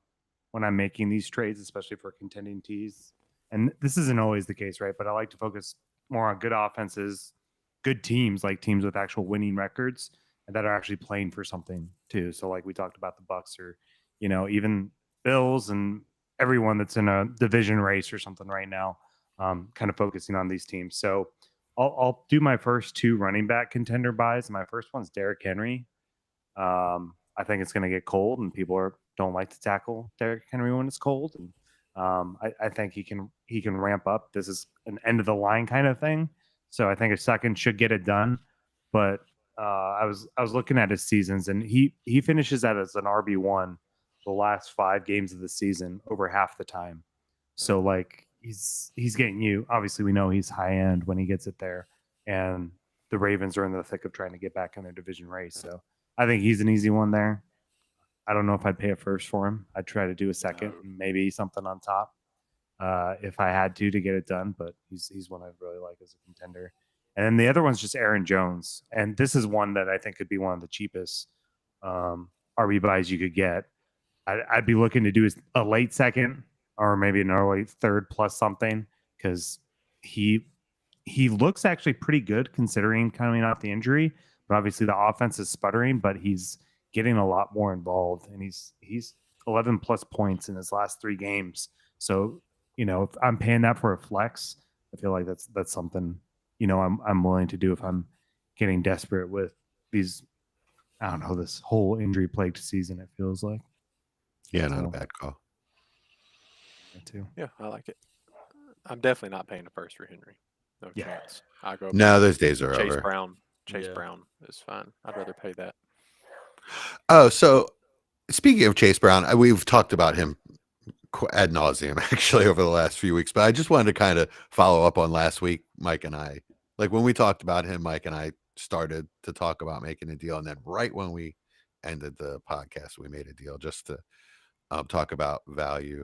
when I'm making these trades, especially for contending teams. And this isn't always the case, right? But I like to focus more on good offenses, good teams, like teams with actual winning records and that are actually playing for something too. So like we talked about the Bucks or even Bills and everyone that's in a division race or something right now. Kind of focusing on these teams. So I'll do my first two running back contender buys. My first one's Derrick Henry. I think it's going to get cold, and people don't like to tackle Derrick Henry when it's cold. And I think he can ramp up. This is an end of the line kind of thing. So I think a second should get it done. But I was looking at his seasons, and he finishes that as an RB1 the last 5 games of the season over half the time. So like he's getting you. Obviously, we know he's high end when he gets it there, and the Ravens are in the thick of trying to get back in their division race. So I think he's an easy one there. I don't know if I'd pay a first for him. I'd try to do a second, maybe something on top if I had to get it done. But he's one I'd really like as a contender. And then the other one's just Aaron Jones, and this is one that I think could be one of the cheapest RB buys you could get. I'd be looking to do a late second or maybe an early third plus something because he looks actually pretty good considering coming off the injury. But obviously the offense is sputtering, but he's getting a lot more involved, and he's 11 plus points in his last 3 games. So if I'm paying that for a flex, I feel like that's something I'm willing to do if I'm getting desperate with these. I don't know, this whole injury plagued season. It feels like. Yeah, not a bad call. Too. Yeah, I like it. I'm definitely not paying a first for Henry. No Yeah. chance. I go. No, those days are Chase over. Brown. Chase Yeah. Brown is fine. I'd rather pay that. Oh, so speaking of Chase Brown, we've talked about him ad nauseum actually over the last few weeks, but I just wanted to kind of follow up on last week. Mike and I, like when we talked about him, Mike and I started to talk about making a deal, and then right when we ended the podcast, we made a deal just to talk about value.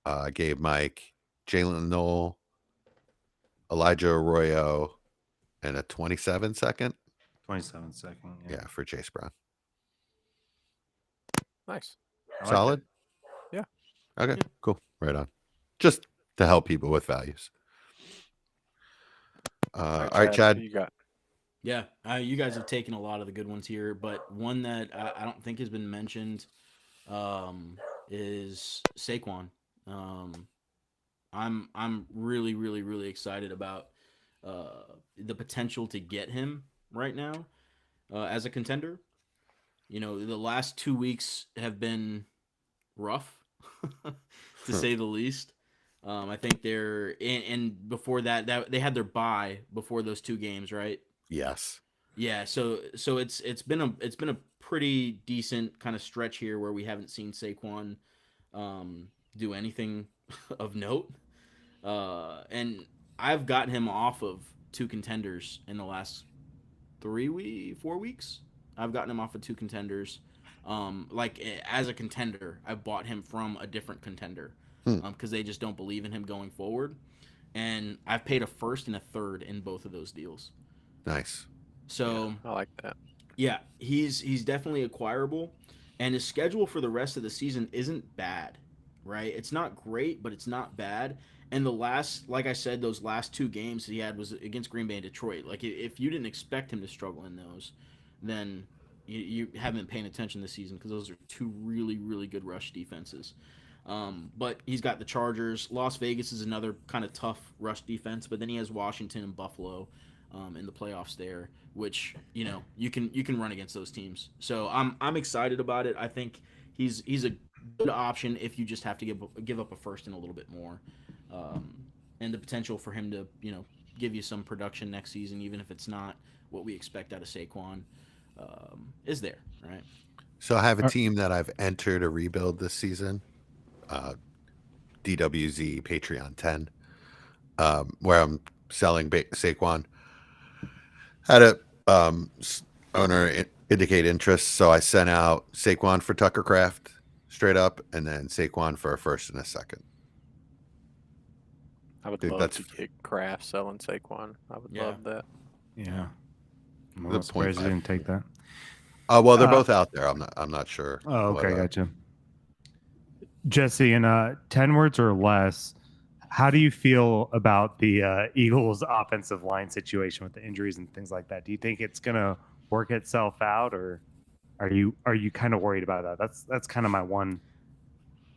I gave Mike Jalen Noel, Elijah Arroyo, and a 27 second. 27 second. Yeah, for Chase Brown. Nice. I like Solid. Yeah. Okay. Cool. Right on. Just to help people with values. All right, Chad. Who you got? Yeah, you guys have taken a lot of the good ones here, but one that I don't think has been mentioned is Saquon. I'm really, really, really excited about the potential to get him right now as a contender. The last 2 weeks have been rough, to say the least. I think they're and before that they had their bye before those 2 games, right? Yes. Yeah, so it's been a pretty decent kind of stretch here where we haven't seen Saquon do anything of note. And I've got him off of 2 contenders in the last 4 weeks. I've gotten him off of 2 contenders. As a contender, I bought him from a different contender because they just don't believe in him going forward. And I've paid a first and a third in both of those deals. Nice. So I like that. yeah, he's definitely acquirable, and his schedule for the rest of the season isn't bad, right? It's not great, but it's not bad. And like I said, those last 2 games he had was against Green Bay and Detroit. Like if you didn't expect him to struggle in those, then you haven't been paying attention this season because those are two really, really good rush defenses. But he's got the Chargers. Las Vegas is another kind of tough rush defense, but then he has Washington and Buffalo in the playoffs there, which you can run against those teams. So I'm excited about it. I think he's a good option if you just have to give up a first and a little bit more, and the potential for him to give you some production next season, even if it's not what we expect out of Saquon, is there, right? So I have a team that I've entered a rebuild this season. DWZ Patreon 10, where I'm selling Saquon. Had a owner indicate interest, so I sent out Saquon for Tucker Craft straight up, and then Saquon for a first and a second. I would love to get Kraft selling Saquon. I would love that. Yeah, I'm surprised you didn't take that. Well, they're both out there. I'm not sure. Oh, okay, gotcha. Jesse, in 10 words or less, how do you feel about the Eagles' offensive line situation with the injuries and things like that? Do you think it's gonna work itself out, or are you kind of worried about that? That's kind of my one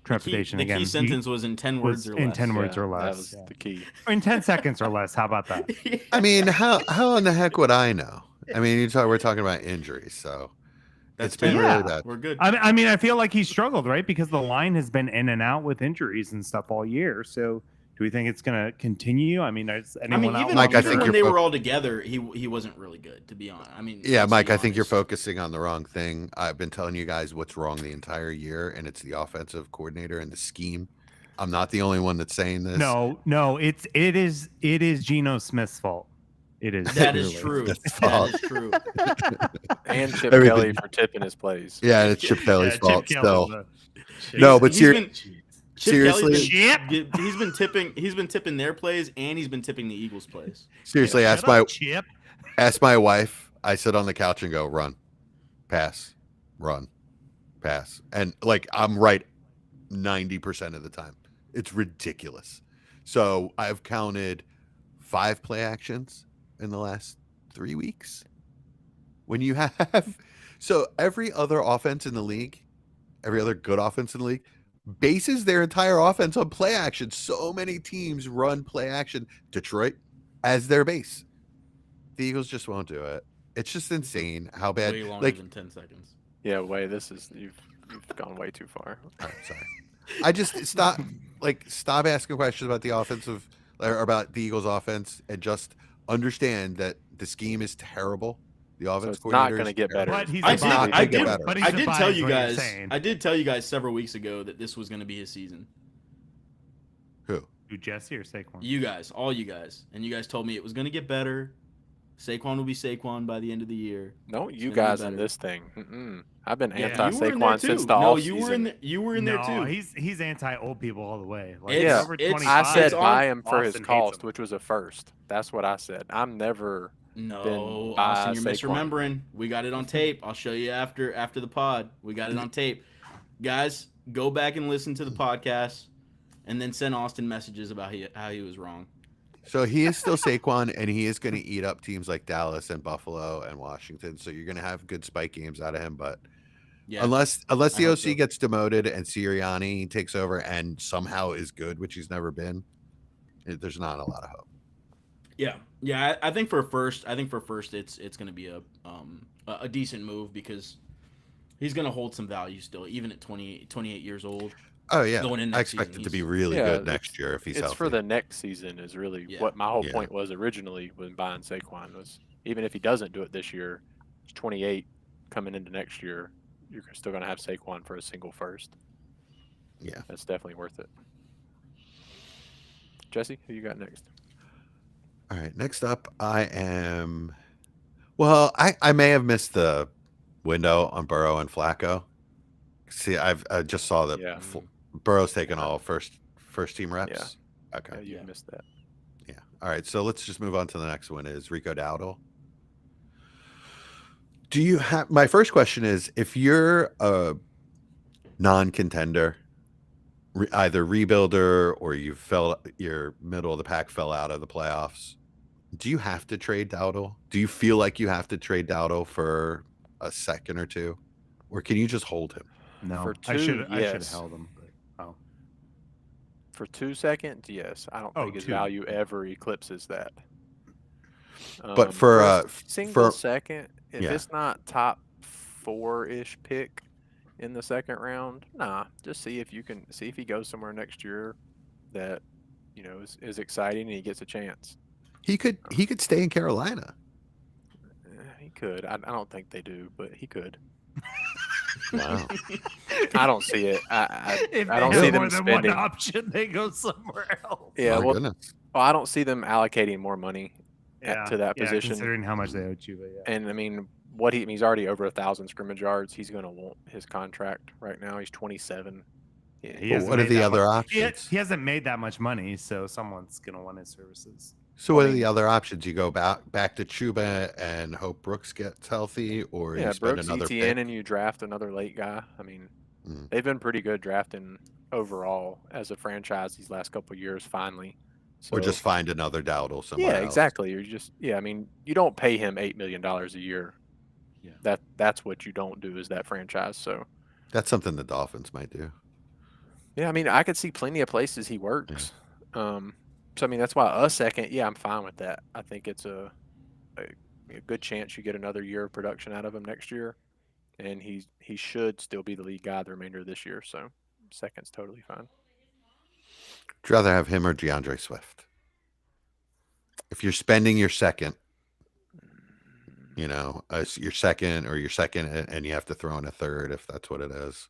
trepidation. The key sentence was in 10 words or less. In 10 words or That less. was the key. In 10 seconds or less. How about that? I mean, how in the heck would I know? I mean, we're talking about injuries, so That's it's been fair. really bad. We're good. I mean, I feel like he struggled, right? Because the line has been in and out with injuries and stuff all year. So, do we think it's going to continue? I mean, is anyone even, Mike, I even think when they were all together, he wasn't really good, to be honest. I mean, yeah, Mike, I think you're focusing on the wrong thing. I've been telling you guys what's wrong the entire year, and it's the offensive coordinator and the scheme. I'm not the only one that's saying this. No, it is Geno Smith's fault. It is. That is true. That is true. And Chip Kelly for tipping his plays. Yeah, it's Chip Kelly's fault still. No, but seriously, he's been tipping their plays, and he's been tipping the Eagles' plays. Seriously, ask my wife. I sit on the couch and go, run, pass, run, pass, and like I'm right 90% of the time. It's ridiculous. So I've counted 5 play actions in the last 3 weeks. When you have every other offense in the league, every other good offense in the league bases their entire offense on play action. So many teams run play action. Detroit as their base. The Eagles just won't do it. It's just insane how bad. Way longer than 10 seconds. Yeah, you've gone way too far. Oh, sorry. I just stop asking questions about the offensive or about the Eagles offense and just understand that the scheme is terrible. The offense so it's not going to get better. But he's I did tell you guys. saying. I did tell you guys several weeks ago that this was going to be his season. Who? Jesse or Saquon? You guys, all you guys, and you guys told me it was going to get better. Saquon will be Saquon by the end of the year. No, you guys in this thing. I've been Yeah, anti-Saquon since the No, offseason. you were in there too. He's anti-old people all the way. Like, It's- over it's- 25, I said It's buy him for his Austin hates cost, him. which was a first. That's what I said. I'm never. No, Then Austin, you're Saquon. misremembering. We got it on tape. I'll show you after the pod. We got it on tape. Guys, go back and listen to the podcast, and then send Austin messages about how he was wrong. So he is still Saquon, and he is going to eat up teams like Dallas and Buffalo and Washington. So you're going to have good spike games out of him, but Yeah, unless the hope OC so. gets demoted and Sirianni takes over and somehow is good, which he's never been, there's not a lot of hope. yeah. I think for first, it's going to be a decent move because he's going to hold some value still, even at 28 years old. Oh yeah, Going in I next expect season, it to be he's- really Yeah, good next year if he's It's healthy. for the next season is really Yeah. what my whole Yeah. point was originally when buying Saquon was even if he doesn't do it this year, he's 28 coming into next year. You're still going to have Saquon for a single first. Yeah. That's definitely worth it. Jesse, who you got next? All right, next up, I may have missed the window on Burrow and Flacco. See, I just saw that Yeah. Burrow's taking all first team reps. Yeah, Okay. you missed that. Yeah. All right. So let's just move on to the next one. Is Rico Dowdle? Do you have? My first question is: if you're a non-contender, either rebuilder or your middle of the pack fell out of the playoffs, do you have to trade Dowdle? Do you feel like you have to trade Dowdle for a second or two, or can you just hold him? No, For I should two, have yes. held him. But, For 2 seconds, yes. I don't think his 2. value ever eclipses that. But for a single for second, if yeah. it's not top 4-ish pick in the second round, nah. Just see if he goes somewhere next year that is exciting and he gets a chance. he could stay in Carolina. He could. I don't think they do, but he could. Wow. I don't see it. I if I they don't have see more them than spending. one option, they go somewhere else. Yeah, My well, goodness. I don't see them allocating more money to that position. Considering how much they owe you. But yeah. And I mean, he's already over 1,000 scrimmage yards. He's going to want his contract right now. He's 27. He But hasn't what are made the that other much- options? He hasn't made that much money, so someone's gonna want his services. So I what are mean- the other options? You go back to Chuba and hope Brooks gets healthy, or you spend Brooks, another ETN, pick? and you draft another late guy. I mean, Mm. they've been pretty good drafting overall as a franchise these last couple of years. Finally, Or So- just find another Dowdle somewhere yeah, else. exactly. You're just I mean, you don't pay him $8 million a year. Yeah. That's what you don't do is that franchise. So That's something the Dolphins might do. yeah, I mean, I could see plenty of places he works. So I mean, that's why a second. Yeah, I'm fine with that. I think it's a good chance you get another year of production out of him next year, and he should still be the lead guy the remainder of this year. So second's totally fine. Would you rather have him or DeAndre Swift? If you're spending your second, your second and you have to throw in a third if that's what it is.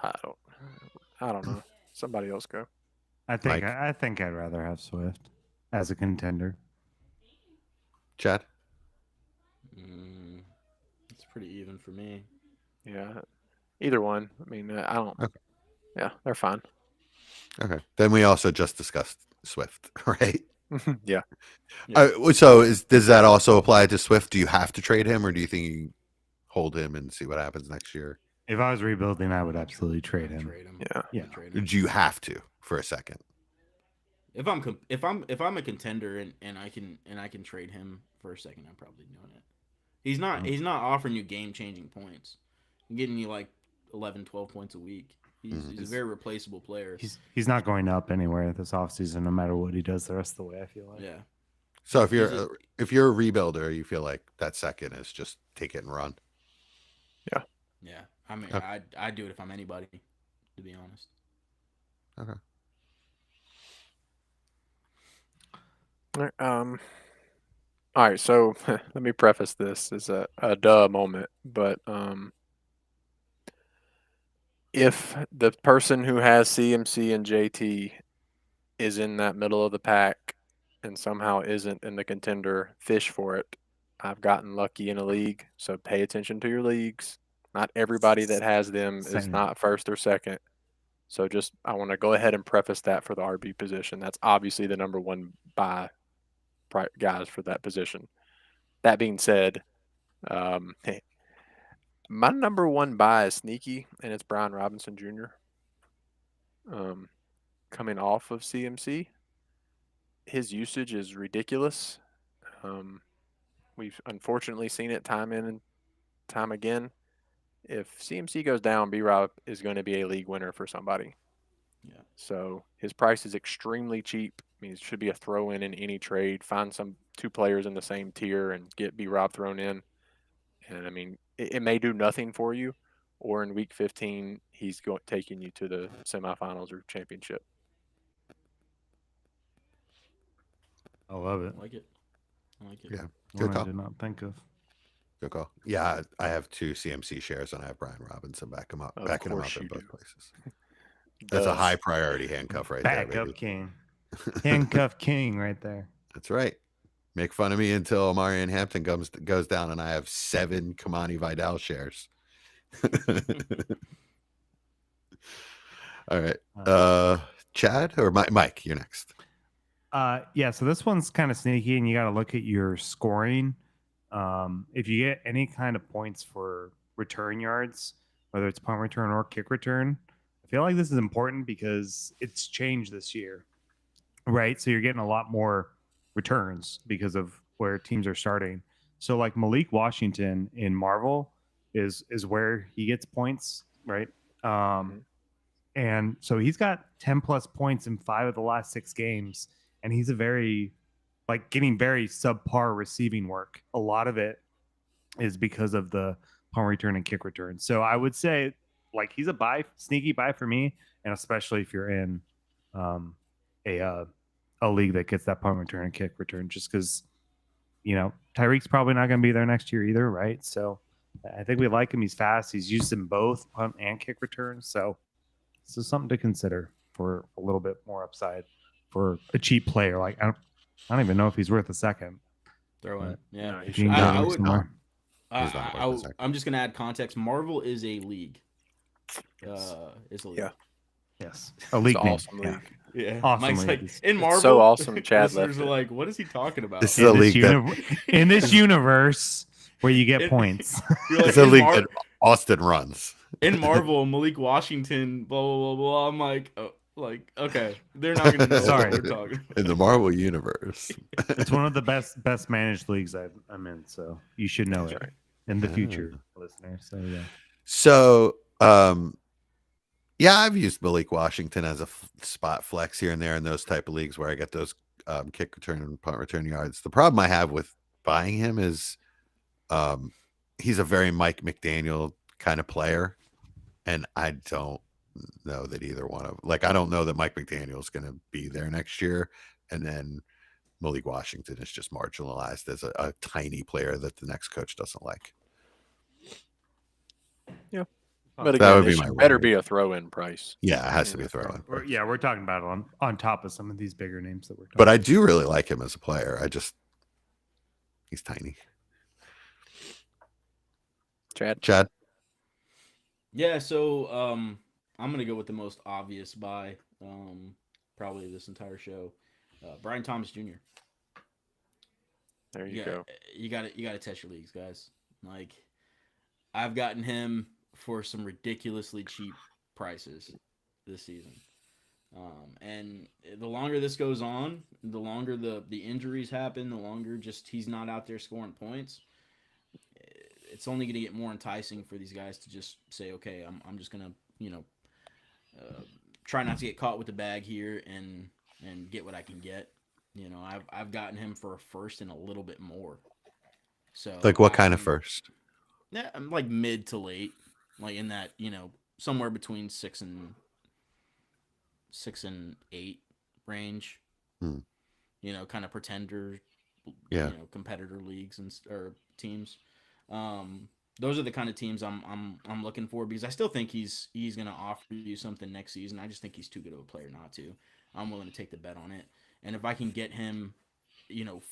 I don't know. Somebody else go. I think Mike? I think I'd rather have Swift as a contender. Chad? It's pretty even for me. Yeah, either one. I mean, I don't. Okay. Yeah, they're fine. Okay. Then we also just discussed Swift, right? Yeah. So does that also apply to Swift? Do you have to trade him, or do you think you hold him and see what happens next year? If I was rebuilding, I would absolutely trade him. Trade him. Yeah. Yeah. Trade him. Do you have to for a second? If I'm a contender and I can trade him for a second, I'm probably doing it. He's not offering you game changing points. He's getting you like 11, 12 points a week. He's a very replaceable player. He's not going up anywhere this offseason, no matter what he does the rest of the way. I feel like. Yeah. So if you're a rebuilder, you feel like that second is just take it and run. Yeah. I mean, Okay. I'd do it if I'm anybody, to be honest. Okay. All right, so let me preface this as a duh moment, but if the person who has CMC and JT is in that middle of the pack and somehow isn't in the contender, fish for it. I've gotten lucky in a league, so pay attention to your leagues. Not everybody that has them is Same. not first or second. So I want to go ahead and preface that for the RB position. That's obviously the number one buy guys for that position. That being said, my number one buy is sneaky, and it's Brian Robinson Jr. Coming off of CMC, his usage is ridiculous. We've unfortunately seen it time in and time again. If CMC goes down, B-Rob is going to be a league winner for somebody. Yeah. So his price is extremely cheap. I mean, it should be a throw-in any trade. Find some two players in the same tier and get B-Rob thrown in. And, I mean, it may do nothing for you. Or in week 15, he's taking you to the semifinals or championship. I love it. I like it. Yeah. One Good I call. did not think of. Good call. Yeah, I have 2 CMC shares and I have Brian Robinson backing him up Of in course you both do. places. That's a Does. high priority handcuff right there, Backup baby. king. Handcuff king right there. That's right. Make fun of me until Marion Hampton goes down and I have 7 Kamani Vidal shares. All right. Chad or Mike, you're next. Yeah, so this one's kind of sneaky, and you got to look at your scoring. If you get any kind of points for return yards, whether it's punt return or kick return, I feel like this is important because it's changed this year, right? So you're getting a lot more returns because of where teams are starting. So like Malik Washington in Marvel is where he gets points, right? And so he's got 10 plus points in 5 of the last 6 games, and he's a very getting very subpar receiving work. A lot of it is because of the punt return and kick return. So I would say he's a sneaky buy for me, and especially if you're in a league that gets that punt return and kick return, just because Tyreek's probably not going to be there next year either, right? So I think we like him. He's fast. He's used in both punt and kick returns. So this is something to consider for a little bit more upside for a cheap player. I don't even know if he's worth a second. Throw in, yeah. No, he should. I'm just gonna add context. Marvel is a league. It's a league. Yeah. Yes, a league. Awesome league. Yeah, awesome. Mike's league. like in Marvel. So awesome. Chad listeners left are it. like, what is he talking about? This is a league in this universe where you get points. It's a league that Austin runs. In Marvel, Malik Washington, blah blah blah blah. I'm like, okay, they're not gonna know Sorry. what we're talking about. In the Marvel universe. It's one of the best managed leagues I'm in, so you should know it in the future, listener. So yeah. So yeah, I've used Malik Washington as a spot flex here and there in those type of leagues where I get those kick return and punt return yards. The problem I have with buying him is he's a very Mike McDaniel kind of player, and I don't know that either one of I don't know that Mike McDaniel is going to be there next year, and then Malik Washington is just marginalized as a tiny player that the next coach doesn't like. Yeah, but That would again, be my better worry. be a throw-in price. Yeah, it has to be a throw-in. We're talking about it on top of some of these bigger names that we're talking But I do really like him as a player. He's tiny. Chad. Yeah, so I'm gonna go with the most obvious buy, probably this entire show, Brian Thomas Jr. There you go. You gotta test your leagues, guys. I've gotten him for some ridiculously cheap prices this season, and the longer this goes on, the longer the injuries happen, the longer just he's not out there scoring points. It's only going to get more enticing for these guys to just say, okay, I'm just going to, try not to get caught with the bag here and get what I can get. I've gotten him for a first and a little bit more. So What kind of first? Yeah, I'm mid to late, in that, somewhere between 6 and 8 range. Kind of pretender, competitor leagues or teams. Those are the kind of teams I'm looking for, because I still think he's going to offer you something next season. I just think he's too good of a player not to. I'm willing to take the bet on it. And if I can get him,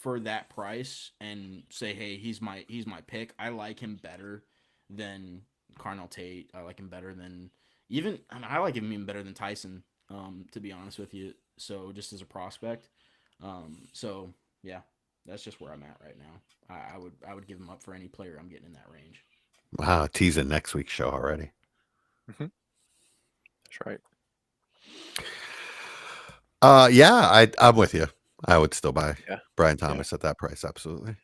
for that price and say, hey, he's my pick. I like him better than Carnell Tate. I like him better than I like him even better than Tyson, to be honest with you. So just as a prospect. So yeah. That's just where I'm at right now. I would give him up for any player I'm getting in that range. Wow, teasing next week's show already. Mm-hmm. That's right. Yeah, I'm with you. I would still buy Brian Thomas at that price. Absolutely.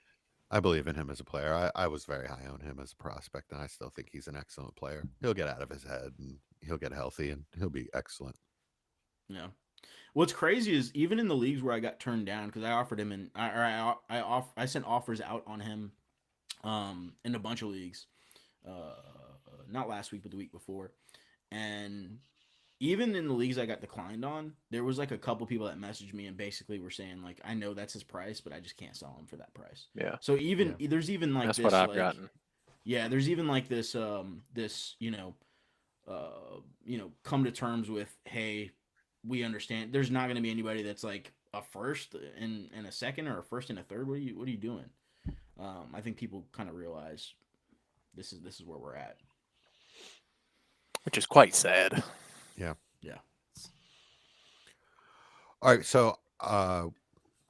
I believe in him as a player. I was very high on him as a prospect, and I still think he's an excellent player. He'll get out of his head, and he'll get healthy, and he'll be excellent. Yeah. What's crazy is even in the leagues where I got turned down, because I offered him I sent offers out on him in a bunch of leagues, not last week but the week before, and even in the leagues I got declined on, there was a couple people that messaged me and basically were saying I know that's his price, but I just can't sell him for that price. Yeah. So there's even that's this, what I've gotten. Yeah, there's even this come to terms with, hey, we understand there's not going to be anybody that's a first and a second or a first and a third. What are you doing? I think people kind of realize this is where we're at, which is quite sad. Yeah. All right, so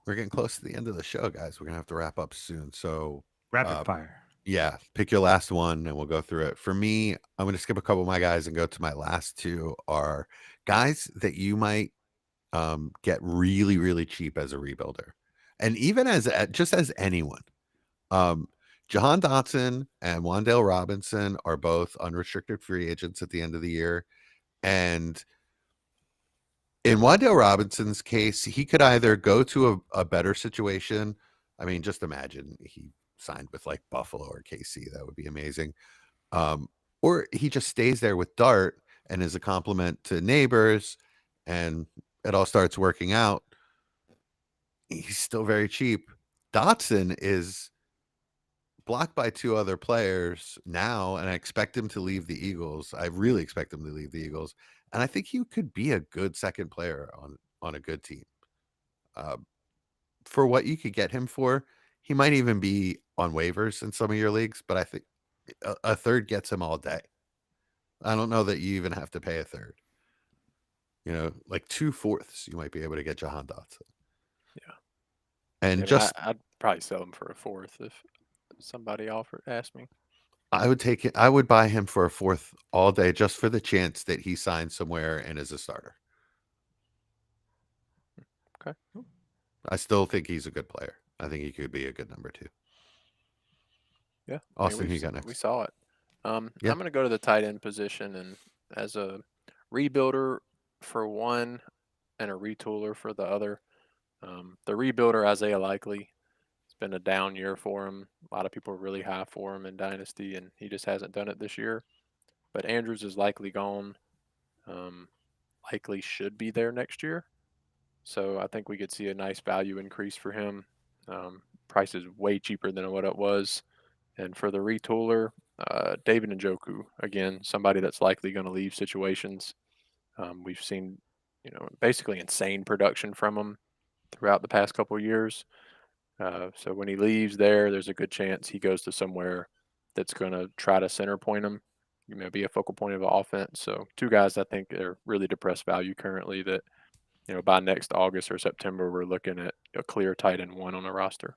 we're getting close to the end of the show, guys. We're gonna have to wrap up soon. So rapid fire. Yeah, pick your last one and we'll go through it. For me, I'm going to skip a couple of my guys and go to my last two are guys that you might get really, really cheap as a rebuilder. And even as just as anyone, Jahan Dotson and Wan'Dale Robinson are both unrestricted free agents at the end of the year. And in Wan'Dale Robinson's case, he could either go to a better situation. I mean, just imagine he signed with like Buffalo or KC. That would be amazing. Or he just stays there with Dart and is a compliment to Neighbors, and it all starts working out. He's still very cheap. Dotson is blocked by 2 other players now, and I expect him to leave the Eagles. I really expect him to leave the Eagles, and I think he could be a good second player on a good team. For what you could get him for, he might even be on waivers in some of your leagues, but I think a third gets him all day. I don't know that you even have to pay a third. Like 2/4 you might be able to get Jahan Dotson. Yeah. And Yeah, just I'd probably sell him for a fourth if somebody asked me. I would take it. I would buy him for a fourth all day just for the chance that he signs somewhere and is a starter. Okay. I still think he's a good player. I think he could be a good number 2. Yeah. Austin, we who you got next? We saw it. Yeah. I'm going to go to the tight end position, and as a rebuilder for one and a retooler for the other. The rebuilder, Isaiah Likely, it's been a down year for him. A lot of people are really high for him in Dynasty, and he just hasn't done it this year. But Andrews is likely gone. Likely should be there next year. So I think we could see a nice value increase for him. Price is way cheaper than what it was. And for the retooler, David Njoku, again, somebody that's likely going to leave situations. We've seen, basically insane production from him throughout the past couple of years. So when he leaves there's a good chance he goes to somewhere that's going to try to center point him, be a focal point of the offense. So 2 guys I think are really depressed value currently that, by next August or September, we're looking at a clear tight end 1 on the roster.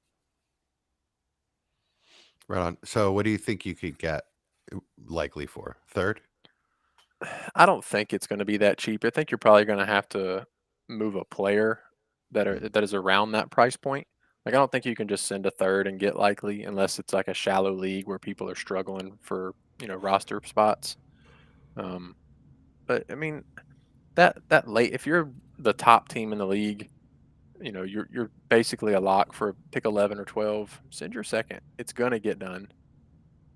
Right on. So what do you think you could get Likely for? Third? I don't think it's going to be that cheap. I think you're probably going to have to move a player that is around that price point. Like, I don't think you can just send a third and get Likely unless it's like a shallow league where people are struggling for, roster spots. But I mean, that late, if you're the top team in the league, you're basically a lock for pick 11 or 12. Send your second. It's going to get done.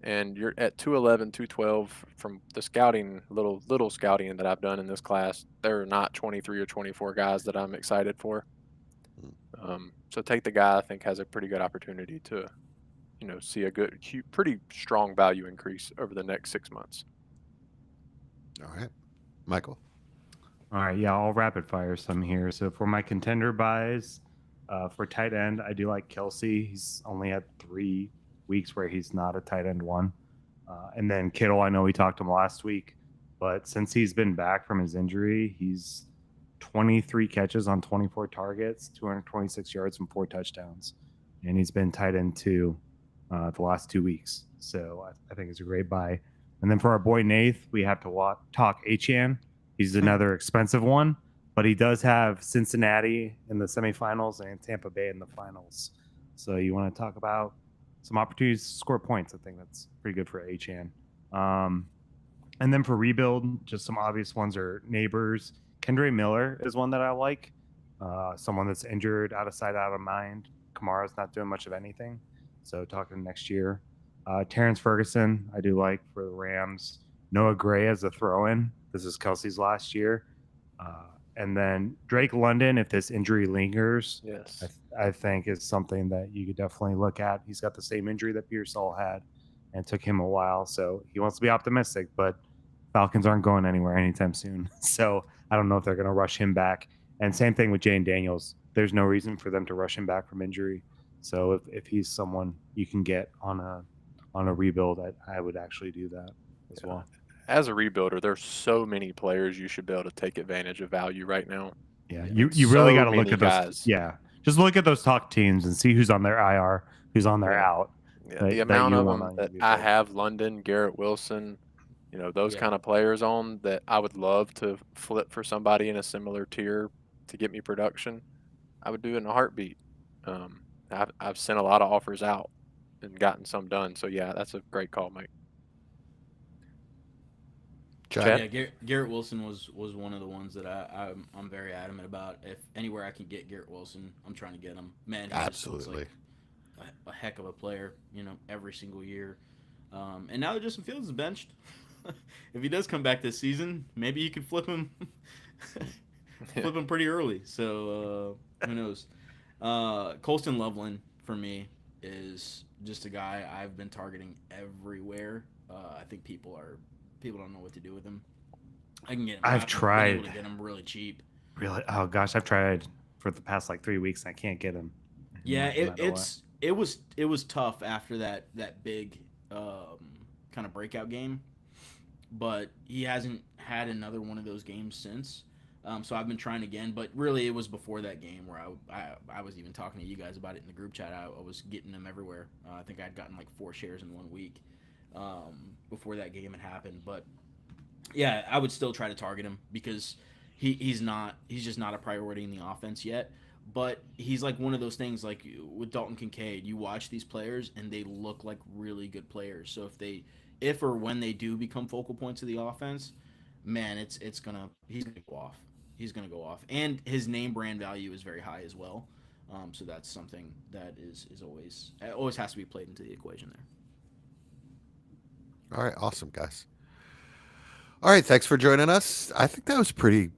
And you're at 211, 212 from the scouting, little scouting that I've done in this class. There are not 23 or 24 guys that I'm excited for. So take the guy I think has a pretty good opportunity to, see a good, pretty strong value increase over the next 6 months. All right. Michael. All right, yeah, I'll rapid fire some here. So for my contender buys, for tight end, I do like Kelsey. He's only had 3 weeks where he's not a tight end 1. And then Kittle, I know we talked to him last week, but since he's been back from his injury, he's 23 catches on 24 targets, 226 yards and 4 touchdowns. And he's been tight end 2 the last 2 weeks. So I think it's a great buy. And then for our boy Nath, we have to talk Achane. He's another expensive one, but he does have Cincinnati in the semifinals and Tampa Bay in the finals. So you want to talk about some opportunities to score points. I think that's pretty good for Achane. And then for rebuild, just some obvious ones are Neighbors. Kendre Miller is one that I like. Someone that's injured, out of sight, out of mind. Kamara's not doing much of anything. So talking next year. Terrence Ferguson, I do like for the Rams. Noah Gray as a throw-in. This is Kelsey's last year. And then Drake London, if this injury lingers, yes, I think is something that you could definitely look at. He's got the same injury that Pearsall had, and it took him a while. So he wants to be optimistic, but Falcons aren't going anywhere anytime soon. So I don't know if they're going to rush him back. And same thing with Jane Daniels. There's no reason for them to rush him back from injury. So if he's someone you can get on a rebuild, I would actually do that as well. As a rebuilder, there's so many players you should be able to take advantage of value right now. Yeah, you really got to look at those guys. Yeah, just look at those top teams and see who's on their IR, who's on their out. Yeah, the amount of them that I have, London, Garrett Wilson, those kind of players on that I would love to flip for somebody in a similar tier to get me production. I would do it in a heartbeat. I've sent a lot of offers out, and gotten some done. So yeah, that's a great call, Mike. Chad? Yeah, Garrett Wilson was one of the ones that I'm very adamant about. If anywhere I can get Garrett Wilson, I'm trying to get him. Man, he just looks Absolutely. like a heck of a player, every single year. And now that Justin Fields is benched, if he does come back this season, maybe you could flip him pretty early. So who knows? Colston Loveland for me is just a guy I've been targeting everywhere. I think people don't know what to do with him. I can get him. I've tried. Been able to get him really cheap. Really? Oh gosh, I've tried for the past like 3 weeks and I can't get him. Yeah, No matter it was tough after that big kind of breakout game, but he hasn't had another one of those games since. So I've been trying again, but really it was before that game where I was even talking to you guys about it in the group chat. I was getting them everywhere. I think I'd gotten like 4 shares in 1 week before that game had happened. But yeah, I would still try to target him because he's just not a priority in the offense yet. But he's like one of those things like with Dalton Kincaid. You watch these players and they look like really good players. So if or when they do become focal points of the offense, man, he's gonna go off. He's gonna go off, and his name brand value is very high as well. So that's something that is always has to be played into the equation there. All right, awesome, guys. All right, thanks for joining us. I think that was pretty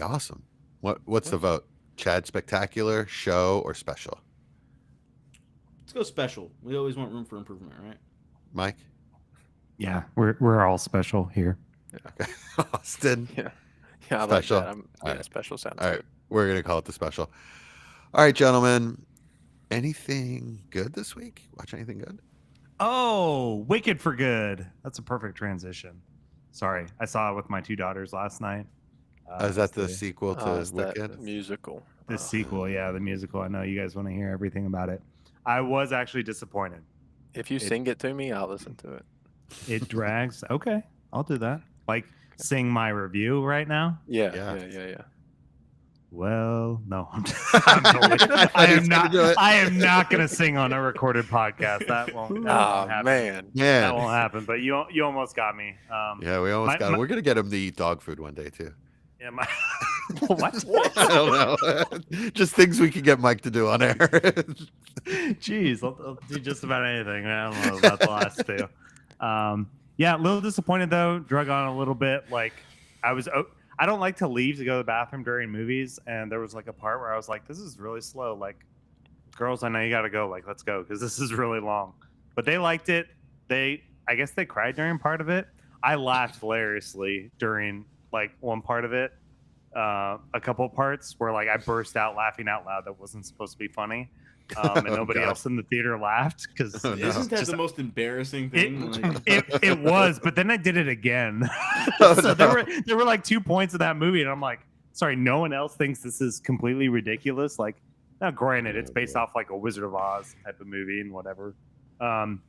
awesome. What's the vote? Chad Spectacular, show, or special? Let's go special. We always want room for improvement, right? Mike? Yeah, we're all special here. Okay. Austin? Yeah, I Special. like that. All Special sounds All right, good. we're going to call it the special. All right, gentlemen. Anything good this week? Watch anything good? Oh, Wicked for Good. That's a perfect transition. Sorry, I saw it with my 2 daughters last night. Is that the sequel to It's that Wicked? musical. The sequel, yeah, the musical. I know you guys want to hear everything about it. I was actually disappointed. If you sing it to me, I'll listen to it. It drags. Okay, I'll do that. Like sing my review right now. Yeah. Well, no, I'm totally, I am not going to sing on a recorded podcast. That won't happen. Man. That won't happen. But you almost got me. Yeah, we almost got it. We're going to get him to eat dog food one day, too. Yeah, what? I don't know. Just things we can get Mike to do on air. Jeez, I'll do just about anything. I don't know about the last 2. Yeah, a little disappointed, though. Drug on a little bit. Like, I don't like to leave to go to the bathroom during movies, and there was like a part where I was like, this is really slow. Like, girls, I know you got to go. Like, let's go, because this is really long. But they liked it. I guess they cried during part of it. I laughed hilariously during like one part of it. A couple parts where like I burst out laughing out loud that wasn't supposed to be funny. And nobody else in the theater laughed because Isn't that the most embarrassing thing? It was, but then I did it again. So there were like 2 points of that movie, and I'm like, sorry, no one else thinks this is completely ridiculous. Like, now granted, it's based off like a Wizard of Oz type of movie and whatever. But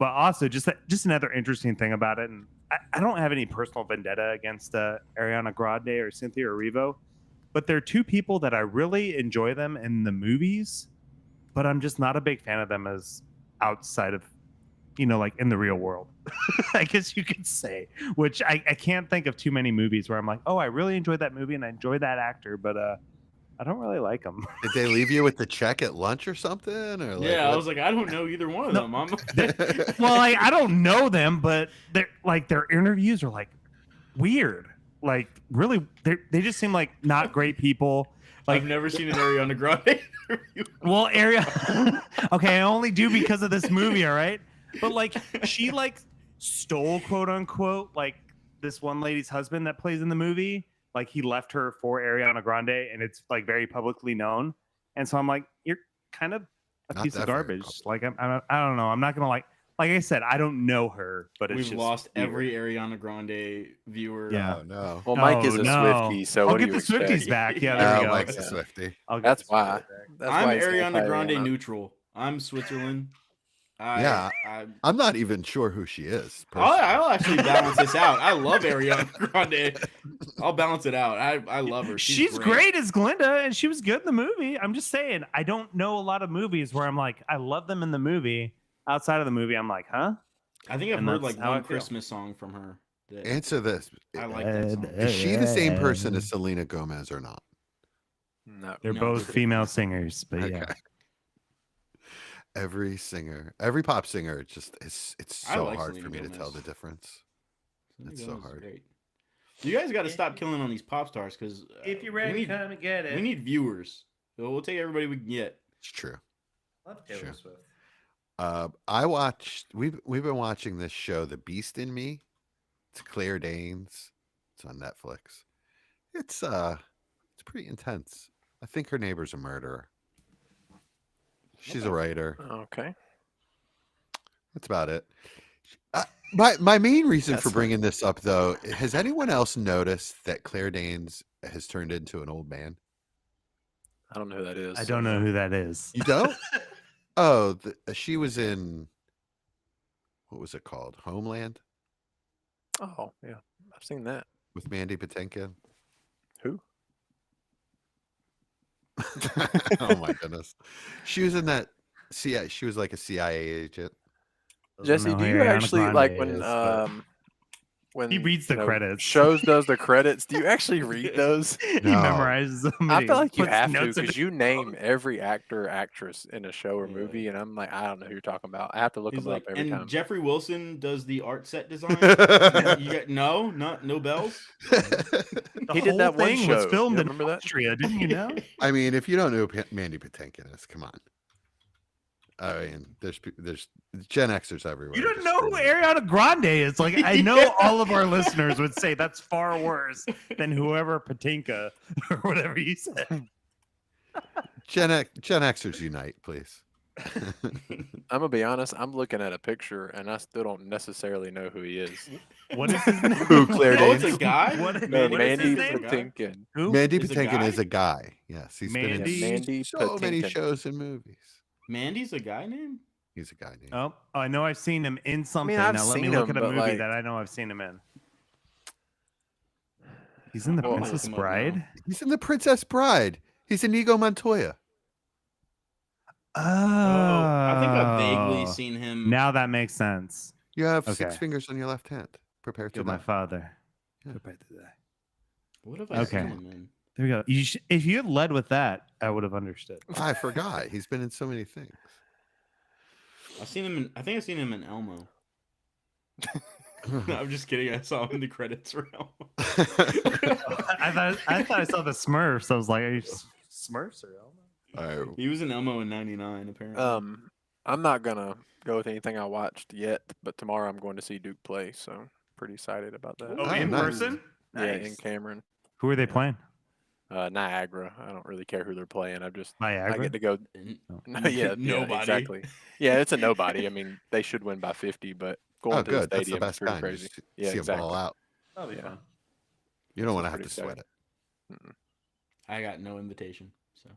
also just another interesting thing about it, and I don't have any personal vendetta against Ariana Grande or Cynthia Erivo, but they're 2 people that I really enjoy them in the movies, but I'm just not a big fan of them as outside of, like in the real world, I guess you could say, which I can't think of too many movies where I'm like, oh, I really enjoyed that movie and I enjoy that actor, but I don't really like them. Did they leave you with the check at lunch or something? Or like, I was like, I don't know either one of them. Well, I don't know them, but their interviews are like weird. Like really, they just seem like not great people. Like, I've never seen an Ariana Grande interview. Well, okay, I only do because of this movie, all right? But like she like stole, quote unquote, like this one lady's husband that plays in the movie. Like he left her for Ariana Grande, and it's like very publicly known. And so I'm like, you're kind of a piece of garbage. Like I don't know. I'm not gonna like I said, I don't know her, but we've lost every Ariana Grande viewer. Yeah, no. Well, Mike is a Swiftie, so I'll what get do you the expect? Swifties back. Yeah, there we go. Mike's a Swiftie. That's why. I'm Ariana Grande neutral. I'm Switzerland. I'm not even sure who she is. I'll actually balance this out. I love Ariana Grande. I'll balance it out. I love her. She's great as Glinda, and she was good in the movie. I'm just saying, I don't know a lot of movies where I'm like, I love them in the movie. Outside of the movie, I'm like, huh? I think I've And heard that's like how I one feel. Christmas song from her. That Answer this: I like that song. Is she the same person as Selena Gomez or not? No. They're No, both they're female singers, but yeah. Okay. Every singer, every pop singer, it's I so like hard Selena for me to tell Gomez. the difference. Selena It's so Gomez is hard. great. You guys got to stop killing on these pop stars because If you're ready, come and get it. we need viewers. So we'll take everybody we can get. It's true. Love Taylor Taylor Swift. I watched. We've been watching this show, The Beast in Me. It's Claire Danes. It's on Netflix. It's pretty intense. I think her neighbor's a murderer. She's a writer. Okay. That's about it. My main reason That's for not- bringing this up, though, has anyone else noticed that Claire Danes has turned into an old man? I don't know who that is. I don't know who that is. You don't? Oh, she was in, what was it called? Homeland Oh, yeah. I've seen that. with Mandy Patinkin. Who? Oh my goodness. She was in that. She was like a CIA agent. Doesn't Jesse, know do who you Ariana actually Grande like is, but- when He reads the credits. shows does the credits? Do you actually read those? He No. memorizes them. I and feel he like you puts have to notes in because his you name phone. every actor, actress in a show or Yeah. movie, and I'm like, I don't know who you're talking about. I have to look He's them like, up every and time. Jeffrey Wilson does the art set design. I You got no bells. The He did whole that one thing show. was filmed You in remember that? Austria, didn't you know? mean, if you don't know who Mandy Patinkin is, come on. I mean, there's Gen Xers everywhere. You don't just know who screaming. Ariana Grande is. Like, I know all of our listeners would say that's far worse than whoever Patinka or whatever you said. Gen Xers unite, please. I'm gonna be honest. I'm looking at a picture, and I still don't necessarily know who he is. What is his name? Who, Claire Oh, it's Danes? a guy. What- No, what is his Mandy name? Patinkin. Who? Mandy Is a Patinkin guy? is a guy. Yes, he's been Mandy- in Mandy so many Patinkin. shows and movies. Mandy's a guy name. He's a guy named. Oh, I know I've seen him in something. I've now let me seen look him, at a but, movie like- that I know I've seen him in. He's in The Well, Princess look him up now. Bride. He's in The Princess Bride. He's Inigo Montoya. Oh, I think I've vaguely seen him. Now that makes sense. You have Okay. 6 fingers on your left hand. Prepare to Kill my die. father. Yeah. Prepare to die. What have I Okay. seen him in? There we go. If you had led with that, I would have understood. I forgot. He's been in so many things. I've seen him in. I think I've seen him in Elmo. No, I'm just kidding. I saw him in the credits for Elmo. I thought I saw the Smurfs. I was like, are you Smurfs or Elmo? Oh, He was in Elmo in '99, apparently. I'm not gonna go with anything I watched yet, but tomorrow I'm going to see Duke play, so pretty excited about that. Oh, Oh, in nice. person? Yeah, in Nice. Cameron, Who are they playing? Niagara. I don't really care who they're playing. I Niagara. get to go. And- No, yeah, Nobody. exactly. Yeah, it's a nobody. I mean, they should win by 50, but going oh to good. the That's the stadium is best pretty kind. crazy. Just Yeah, see exactly. them ball out. That'll be Yeah. fun. You don't So want to have pretty to sweat excited. it. I got no invitation. So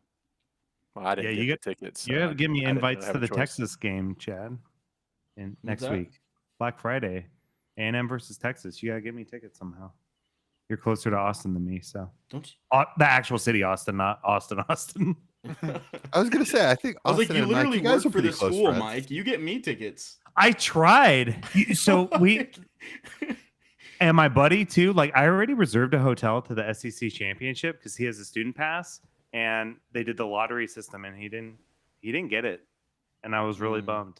Well, I didn't Yeah, get you the tickets. You so have to give me I didn't invites have to a the choice. Texas game, Chad. In next that? week, Black Friday, A&M versus Texas. You gotta get me tickets somehow. You're closer to Austin than me, so don't the actual city, Austin, not Austin, Austin. you? I was gonna say. I think. I was like, Austin you and Mike, literally guys work are for pretty the close school, friends. Mike. You get me tickets. I tried. So we and my buddy too. Like, I already reserved a hotel to the SEC championship because he has a student pass, and they did the lottery system, and he didn't get it, and I was really Mm. bummed.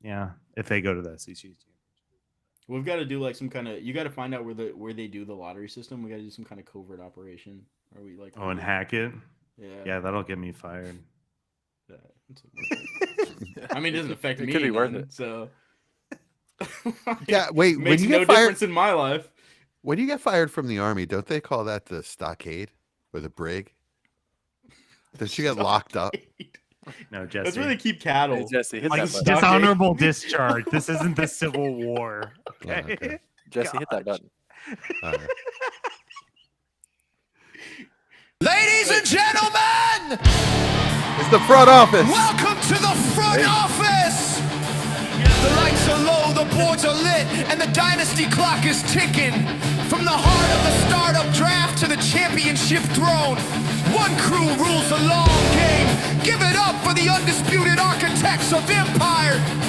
Yeah, if they go to the SEC championship. We've got to do like some kind of. You got to find out where they do the lottery system. We got to do some kind of covert operation. Are we like? Oh, and hack it. Yeah. Yeah, that'll get me fired. Yeah, I mean, it doesn't affect It me. could be worth none, it. So. Yeah. Wait. When Makes you no get fired, difference in my life. when you get fired from the army, don't they call that the stockade or the brig? Does she get locked up? No, Jesse. That's where they keep cattle. Hey, Jesse, hit like that button. Stockade. dishonorable discharge. This isn't the Civil War. Okay. Oh, okay. Jesse, hit that Gosh. button. All right. Ladies and gentlemen, It's the front office. welcome to the front office. The lights are low, the boards are lit, and the dynasty clock is ticking. From the heart of the startup championship throne. One crew rules the long game. Give it up for the undisputed architects of empire.